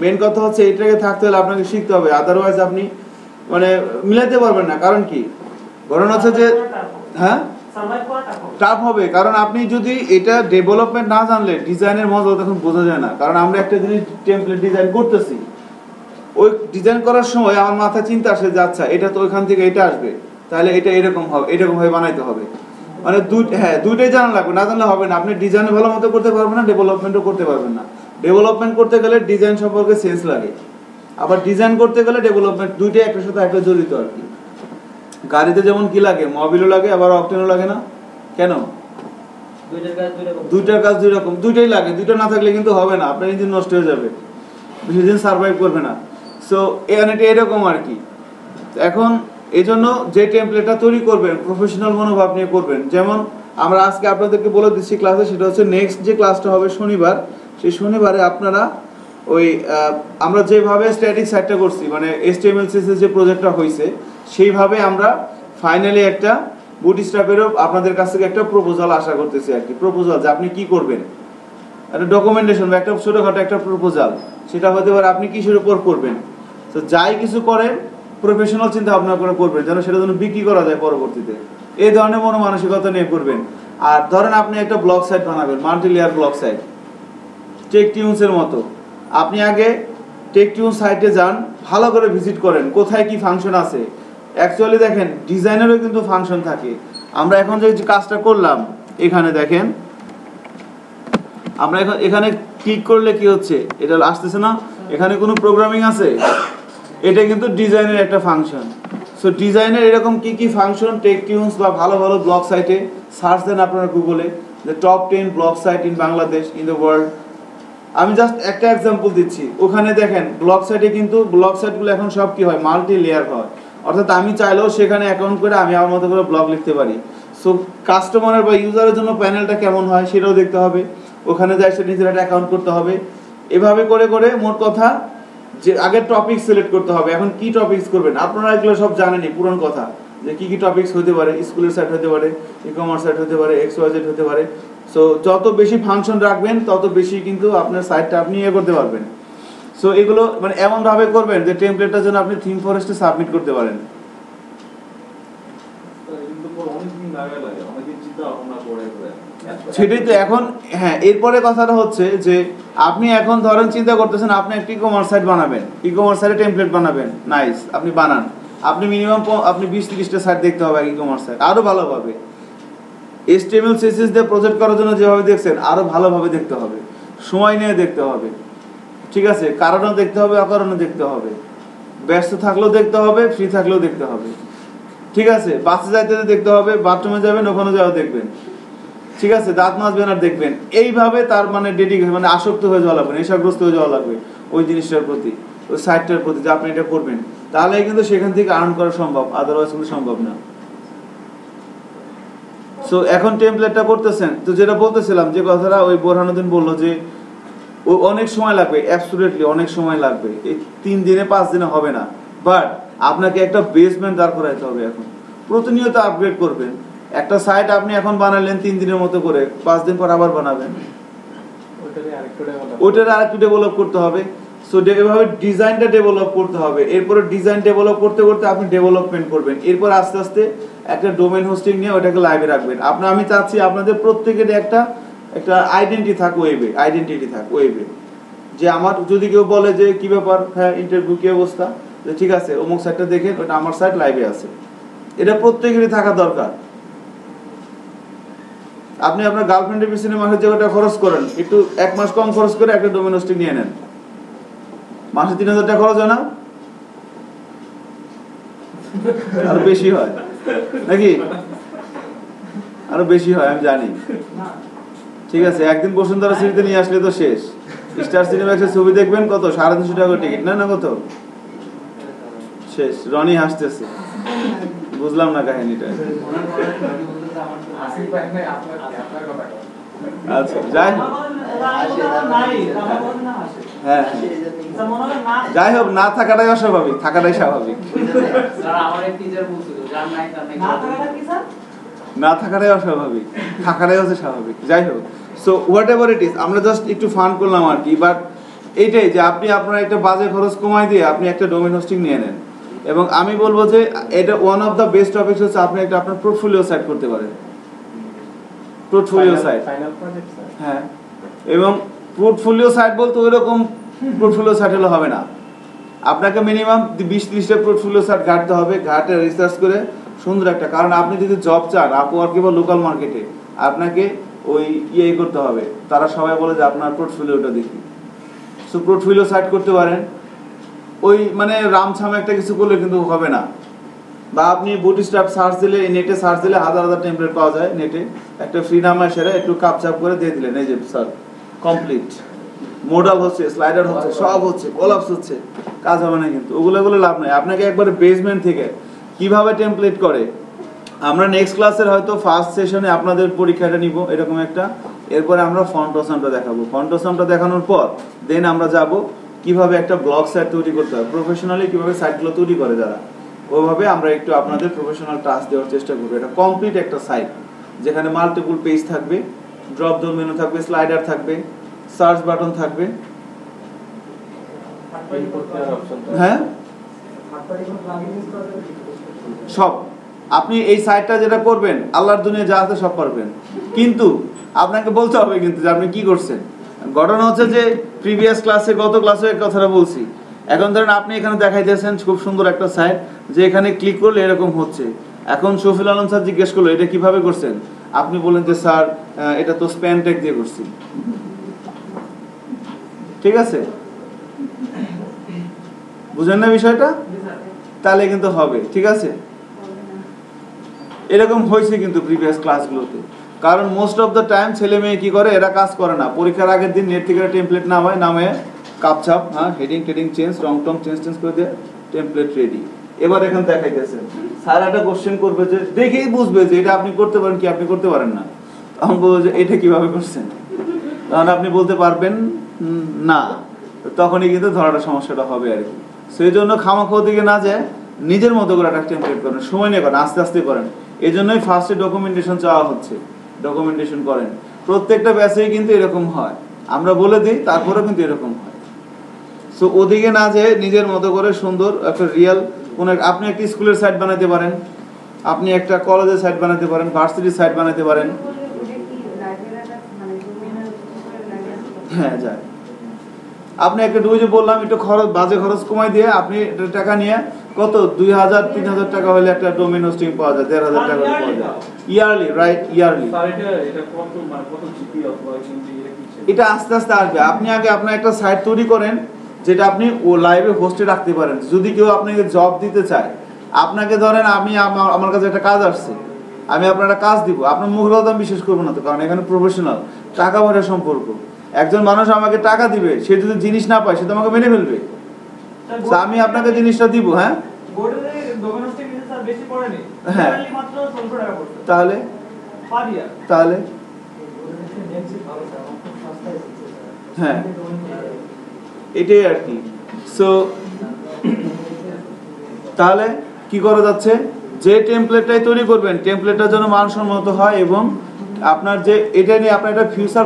মেন কথা হচ্ছে এটাকে থাকতে হলে আপনাকে শিখতে হবে, আদারওয়াইজ আপনি মানে মিলাতে পারবেন না। কারণ কি? কারণ হচ্ছে যে হ্যাঁ টাফ হবে, কারণ আপনি যদি এটা ডেভেলপমেন্ট না জানলে ডিজাইনের মজা তখন বোঝা যায় না। কারণ আমরা একটা জিনিস টেমপ্লেট ডিজাইন করতেছি, ওই ডিজাইন করার সময় আমার মাথায় চিন্তা আসে যে আচ্ছা এটা তো ওইখান থেকে এটা আসবে, তাহলে এটা এরকম হবে, এরকম ভাবে বানাইতে হবে। মানে দুইটাই জানা লাগবে, না জানলে হবে না। আপনি ডিজাইন ভালো মতো করতে পারবেন না, ডেভেলপমেন্টও করতে পারবেন না। ডেভেলপমেন্ট করতে গেলে ডিজাইন সম্পর্কে সেন্স লাগে, আবার ডিজাইন করতে গেলে ডেভেলপমেন্ট, দুইটাই একটার সাথে একটা জড়িত আর কি। গাড়িতে যেমন কি লাগে, মোবিলও লাগে আবার অকটেনও লাগে না? কেন? দুইটার কাজ দুই রকম, দুইটাই লাগে। দুইটা না থাকলে কিন্তু হবে না, আপনার ইঞ্জিন নষ্ট হয়ে যাবে, বেশি দিন সার্ভাইভ করবে না। সো এটা এরকম আর কি। এখন এই জন্য যে টেমপ্লেটটা তৈরি করবেন প্রফেশনাল মনোভাব নিয়ে করবেন। যেমন আমরা আজকে আপনাদেরকে বলে দিচ্ছি ক্লাসে, সেটা হচ্ছে নেক্সট যে ক্লাসটা হবে শনিবার, সেই শনিবারে আপনারা ওই আমরা যেভাবে স্ট্যাটিক সাইটটা করছি, মানে HTML CSS যে প্রজেক্টটা হয়েছে, সেইভাবে আমরা ফাইনালি একটা বুটস্ট্র্যাপেরও আপনাদের কাছ থেকে একটা প্রপোজাল আশা করতেছি আর কি। প্রপোজাল যে আপনি কি করবেন, একটা ডকুমেন্টেশন বা একটা ছোটোখাটো একটা প্রপোজাল, সেটা হতে পারে আপনি কিসের উপর করবেন। তো যাই কিছু করেন প্রফেশনাল চিন্তা ভাবনা করে করবেন, যেন সেটা যেন বিক্রি করা যায় পরবর্তীতে, এই ধরনের মনোমানসিকতা নিয়ে করবেন। আর ধরেন আপনি একটা ব্লগ সাইট বানাবেন, মাল্টি লেয়ার ব্লগ সাইট, টেকটিউনসের মতো। আপনি আগে টেকটিউন সাইটে যান, ভালো করে ভিজিট করেন, কোথায় কি ফাংশন আছে। অ্যাকচুয়ালি দেখেন ডিজাইনেরও কিন্তু ফাংশন থাকে। আমরা এখন যে কাজটা করলাম, এখানে দেখেন আমরা এখানে ক্লিক করলে কি হচ্ছে, এটা আসতেছে না, এখানে কোনো প্রোগ্রামিং আছে, এটা কিন্তু ডিজাইনের একটা ফাংশন। সো ডিজাইনের এরকম কি কি ফাংশন টেকটিউনস বা ভালো ভালো ব্লগ সাইটে সার্চ দেন আপনারা গুগলে, যে top 10 blog site in Bangladesh, in the world. আমি জাস্ট একটা এক্সাম্পল দিচ্ছি। ওখানে দেখেন ব্লগ সাইটে কিন্তু ব্লগ সাইটগুলো এখন সব কি হয়, মাল্টি লেয়ার হয়। অর্থাৎ আমি চাইলেও সেখানে অ্যাকাউন্ট করে আমি আমার মতো করে ব্লগ লিখতে পারি। সো কাস্টমারের বা ইউজারের জন্য প্যানেলটা কেমন হয় সেটাও দেখতে হবে, ওখানে যাই সে নিজের একটা অ্যাকাউন্ট করতে হবে। এভাবে করে করে মোট কথা যে আগে টপিক সিলেক্ট করতে হবে, এখন কি টপিকস করবেন আপনারা এগুলো সব জানেনই, পুরনো কথা, যে কি কি টপিকস হতে পারে। স্কুলের সাইট হতে পারে, ই-কমার্স সাইট হতে পারে, XYZ হতে পারে। সো যত বেশি ফাংশন রাখবেন তত বেশি কিন্তু আপনার সাইটটা আপনি করতে পারবেন। সো এগুলো মানে এমনভাবে করবেন যে টেমপ্লেটটা যেন আপনি থিম ফরেস্টে সাবমিট করতে পারেন। সেটাই তো এখন। হ্যাঁ, এরপরে কথাটা হচ্ছে যে আপনি এখন ধরেন চিন্তা করতেছেন আপনি একটা ই-কমার্স সাইট বানাবেন, ই-কমার্স সাইটে টেমপ্লেট বানাবেন, নাইস, আপনি বানান। আপনি মিনিমাম আপনি 20-30টা সাইট দেখতে হবে ই-কমার্স সাইট, আরো ভালোভাবে HTML CSS দিয়ে প্রজেক্ট করার জন্য যেভাবে দেখছেন আরো ভালোভাবে দেখতে হবে, সময় নিয়ে দেখতে হবে, ঠিক আছে? কারণও দেখতে হবে, অকারণও দেখতে হবে, ব্যস্ত থাকলেও দেখতে হবে, ফ্রি থাকলেও দেখতে হবে, ঠিক আছে? বাসে যাইতে দেখতে হবে, বাথরুমে যাবেন ওখানে যাওয়া দেখবেন, ঠিক আছে? দাঁত মাজবেন আর দেখবেন। এইভাবে তার মানে ডেডিকেশন, মানে আসক্ত হয়ে যাওয়া লাগবে, নেশাগ্রস্ত হয়ে যাওয়া লাগবে ওই জিনিসটার প্রতি, ওই সাইটটার প্রতি, যে আপনি এটা করবেন। তাহলে কিন্তু সেখান থেকে আর্ন করা সম্ভব, আদারওয়াইজ কিন্তু সম্ভব না। সো এখন টেমপ্লেটটা করতেছেন, তো যেটা বলতেছিলাম যে কথাটা ওই বোরহানুদ্দিন বললো যে ও অনেক সময় লাগবে, অ্যাবসলিউটলি অনেক সময় লাগবে, এই 3 দিনে 5 দিনে হবে না। বাট আপনাকে একটা বেসমেন্ট দাঁড় করাইতে হবে। এখন প্রতিনিয়ত আপগ্রেড করবেন। একটা সাইট আপনি এখন বানালেন 3 দিনের মতো করে, 5 দিন পর আবার বানাবেন, ওইটার আরেকটু ডেভেলপ করতে হবে। সো এভাবে ডিজাইনটা ডেভেলপ করতে হবে। এরপরে ডিজাইন ডেভেলপ করতে করতে আপনি ডেভেলপমেন্ট করবেন। এরপর আস্তে আস্তে একটা ডোমেন হোস্টিং নিয়ে ওটাকে লাইভে রাখবেন। আমি চাচ্ছি আপনাদের প্রত্যেকের একটা আইডেন্টিটি থাক ওয়েবে, যে আমার যদি কেউ বলে যে কি ব্যাপার, হ্যাঁ ইন্টারভিউ কি অবস্থা, যে ঠিক আছে অমুক সাইটটা দেখেন, ওটা আমার সাইট লাইভে আছে, এটা প্রত্যেকেরই থাকা দরকার। আপনি আপনার গার্লফ্রেন্ডের পিছনে মাসে যে কটা খরচ করেন, একটু 1 মাস কম খরচ করে একটা ডোমিনোস্টিক নিয়ে নেন, মাসে 3000 টাকা খরচ হয় না? আরো বেশি হয় নাকি? আরো বেশি হয়, আমি জানি। ঠিক আছে, একদিন বসুন্ধরা সিটিতে নিয়ে আসলে তো শেষ। স্টার সিনেম্যাক্সের ছবি দেখবেন কত, 350 টাকা টিকিট, না না কত, শেষ। রনি হাসতেছে, বুঝলাম না কাহিনীটা। আচ্ছা, যাই হোক, হ্যাঁ যাই হোক, না থাকাটাই অস্বাভাবিক, থাকাটাই স্বাভাবিক। না থাকাটাই অস্বাভাবিক, থাকাটাই হচ্ছে স্বাভাবিক। যাই হোক, so what ever it is, আমরা জাস্ট একটু ফান করলাম আর কি। বাট এইটাই যে আপনি আপনার একটা বাজে খরচ কমাই দিয়ে আপনি একটা ডোমেন হোস্টিং নিয়ে নেন। এবং আমি বলবো যে এটা one of the best topics হচ্ছে আপনি একটা আপনার পোর্টফোলিও সাইট করতে পারেন। পোর্টফোলিও সাইট, হ্যাঁ। এবং পোর্টফোলিও সাইট বলতে ওইরকম পোর্টফোলিও সাইট হলে হবে না, আপনাকে মিনিমাম 20-30টা পোর্টফোলিও সাইট ঘাটতে হবে, ঘাটে রিসার্চ করে সুন্দর একটা। কারণ আপনি যদি জব চান আপওয়ার্কে বা লোকাল মার্কেটে, আপনাকে ওই করতে হবে, তারা সবাই বলে যে আপনার পোর্টফোলিওটা দেখি। সো পোর্টফোলিও সাইট করতে পারেন। ওই মানে রামছাম একটা কিছু করলে কিন্তু হবে না। বা আপনি বুটস্ট্র্যাপ সার্চ দিলে, নেটে সার্চ দিলে হাজার হাজার টেমপ্লেট পাওয়া যায় নেটে, একটা ফ্রি নামে সেরে একটু কাপচাপ করে দিয়ে দিলেন, এই যে স্যার কমপ্লিট, মোডাল হচ্ছে, স্লাইডার হচ্ছে, সব হচ্ছে, কলাপস হচ্ছে, কাজ হবে না কিন্তু। ওগুলো লাভ নাই। আপনাকে একবারে বেসমেন্ট থেকে কিভাবে টেমপ্লেট করে, আমরা নেক্সট ক্লাসের হয়তো ফার্স্ট সেশনে আপনাদের পরীক্ষাটা নিব এরকম একটা, এরপরে আমরা ফন্ট অসামটা দেখাবো। ফন্ট অসামটা দেখানোর পর দেন আমরা যাব কিভাবে একটা ব্লগ সাইট তৈরি করতে হয়, প্রফেশনালি কিভাবে সাইটগুলো তৈরি করে যারা, ওইভাবে আমরা একটু আপনাদের প্রফেশনাল টাস্ক দেওয়ার চেষ্টা করবো। এটা কমপ্লিট একটা সাইট যেখানে মাল্টিপল পেজ থাকবে, ড্রপ ডাউন মেনু থাকবে, স্লাইডার থাকবে, সার্চ বাটন থাকবে, হ্যাঁ সব। আপনি এই সাইটটা যেটা করবেন, আল্লাহর দুনিয়া যা আছে সব পারবেন, কিন্তু আপনাকে বলতে হবে কিন্তু যে আপনি কি করছেন। ঘটনা হচ্ছে যে প্রিভিয়াস ক্লাসে, গত ক্লাসে এক কথাটা বলছি। এখন ধরেন আপনি এখানে দেখাইতেছেন খুব সুন্দর একটা সাইট, যে এখানে ক্লিক করলে এরকম হচ্ছে। এখন শফিল আলম স্যার জিজ্ঞেস করলো এটা কিভাবে করছেন, আপনি বলেন যে স্যার এটা তো স্প্যান ট্যাগ দিয়ে করছি। ঠিক আছে, বুঝেন না বিষয়টা? তাহলে কিন্তু হবে। ঠিক আছে, এরকম হয়েছে কিন্তু প্রিভিয়াস ক্লাসগুলোতে। কারণ মোস্ট অফ দ্য টাইম ছেলে মেয়ে কি করে, এরা কাজ করে না, পরীক্ষার আগের দিন নেট থেকে টেমপ্লেট নামে কাপছাপ, হ্যাঁ, হেডিং টেডিং চেঞ্জ, রং টং চেঞ্জ করে দিয়ে টেমপ্লেট রেডি। এবার এখন দেখাইতেছে স্যার একটা কোশ্চেন করবে, যে দেখেই বুঝবে যে এটা আপনি করতে পারেন কি আপনি করতে পারেন না। তখন বলবো যে এটা কিভাবে করছেন, তখন আপনি বলতে পারবেন না, তখনই কিন্তু ধরাটা সমস্যাটা হবে আর কি। সেই জন্য খামাখা দিকে না যায়, নিজের মতো করে একটা টেমপ্লেট করেন, সময় নিয়ে করেন, আস্তে আস্তে করেন। এই জন্যই ফার্স্টে ডকুমেন্টেশন চাওয়া হচ্ছে, ডকুমেন্টেশন করেন। প্রত্যেকটা ব্যাচেই কিন্তু এরকম হয়, আমরা বলে দিই তারপরেও কিন্তু এরকম হয়। সো ওদিকে না যে নিজের মতো করে সুন্দর একটা রিয়েল কোন, আপনি একটা স্কুলের সাইট বানাতে পারেন, আপনি একটা কলেজের সাইট বানাতে পারেন, ভার্সিটির সাইট বানাতে পারেন। হ্যাঁ যায়, আপনি একটা ডুইজে বললাম একটু খরচ, বাজে খরচ কমাই দিয়ে আপনি টাকা নিয়ে কত 2000-3000 টাকা হলে একটা ডোমেইন হোস্টিং পাওয়া যায়, 1500 টাকা পাওয়া যায় ইয়ারলি, রাইট? ইয়ারলি। এটা আস্তে আস্তে আসবে। আপনি আগে আপনার একটা সাইট তৈরি করেন যেটা আপনি ও লাইভে হোস্টে রাখতে পারেন। যদি কেউ আপনাকে জব দিতে চায়, আপনাকে ধরেন আমি আমার কাছে একটা কাজ আসছে, আমি আপনার একটা কাজ দিব, আপনার মুখের দাম বিশ্বাস করবো না তো, কারণ এখানে প্রফেশনাল টাকা পয়সার সম্পর্ক। একজন মানুষ আমাকে টাকা দিবে, সে যদি জিনিস না পায় সে তো আমাকে মেনে ফেলবে। আমি আপনাকে জিনিসটা দিব, হ্যাঁ হ্যাঁ, তাহলে তাহলে হ্যাঁ এটাই আর কি। সো তাহলে কি করা যাচ্ছে, যে টেমপ্লেটটাই তৈরি করবেন টেমপ্লেটটা যেন মানসম্মত হয়, এবং আপনার যে এটা নিয়ে আপনার একটা ফিউচার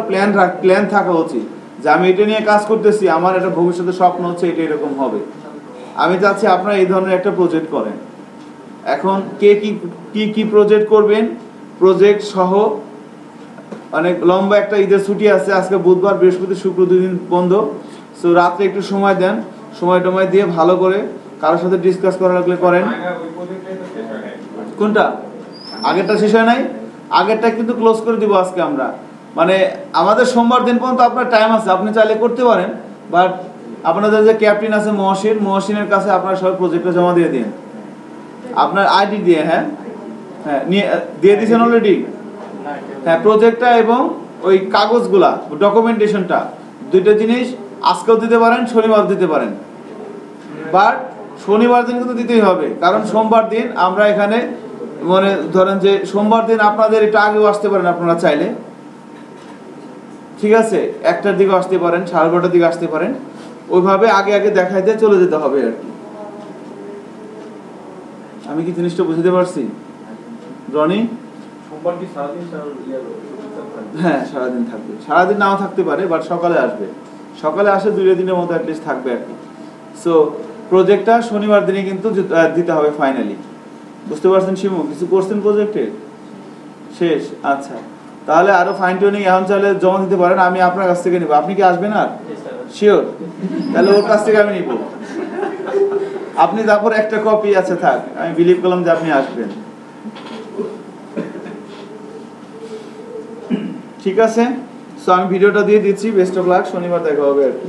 প্ল্যান থাকা উচিত, যে আমি এটা নিয়ে কাজ করতেছি, আমার একটা ভবিষ্যতে স্বপ্ন হচ্ছে এটা এরকম হবে। আমি চাচ্ছি আপনারা এই ধরনের একটা প্রজেক্ট করেন। এখন কে কি প্রজেক্ট করবেন, প্রজেক্ট সহ অনেক লম্বা একটা ঈদের ছুটি আছে, আজকে বুধবার, বৃহস্পতি, শুক্র 2 দিন বন্ধ। সো রাত্রে একটু সময় দেন, সময় টময় দিয়ে ভালো করে কারোর সাথে ডিসকাস করা লাগলে করেন। কোনটা? আগেরটা শেষ হয় নাই, আগেরটা কিন্তু ক্লোজ করে দিব আজকে আমরা। মানে আমাদের সোমবার দিন পর্যন্ত আপনার টাইম আছে, আপনি চাইলে করতে পারেন, বাট আপনাদের যে ক্যাপ্টেন আছে মহসিনের কাছে আপনারা সবাই প্রজেক্টটা জমা দিয়ে দিন আপনার আইডি দিয়ে। হ্যাঁ হ্যাঁ, নিয়ে দিয়ে দিয়েছেন অলরেডি? হ্যাঁ, প্রজেক্টটা এবং ওই কাগজগুলা, ডকুমেন্টেশনটা, দুইটা জিনিস আজকেও দিতে পারেন, শনিবার দিতে পারেন, বাট শনিবার দিন কিন্তু দিতেই হবে, কারণ সোমবার দিন আমরা এখানে মানে ধরেন যে সোমবার দিন আপনাদের একটু আগেও আসতে পারেন আপনারা চাইলে, ঠিক আছে? 1টার দিকে আসতে পারেন, 12:30টার দিকে আসতে পারেন, ওইভাবে আগে আগে দেখাইতে চলে যেতে হবে আর কি। আমি কি জিনিসটা বুঝতে পারছি রনি? সোমবার কি সারাদিন হ্যাঁ, সারাদিন থাকবে, সারাদিন নাও থাকতে পারে, বাট সকালে আসবে, সকালে আসে 2 দিনের মতো অ্যাটলিস্ট থাকবে আর কি। সো প্রজেক্টটা শনিবার দিনে কিন্তু দিতে হবে ফাইনালি। বুঝতে পারছেন শিমু? কিছু করছেন প্রজেক্টের? শেষ? আচ্ছা, তাহলে আরো ফাইন টিউনিং এখন চাইলে জমা দিতে পারেন, আমি আপনার কাছ থেকে নিব। আপনি কি আসবেন? আর শিওর? তাহলে ওর কাছ থেকে আমি নিব। আপনি তারপর একটা কপি আছে থাক, আমি বিলিভ করলাম যে আপনি আসবেন। ঠিক আছে, সো আমি ভিডিওটা দিয়ে দিচ্ছি। বেস্ট অফ লাক, শনিবার দেখা হবে আর কি।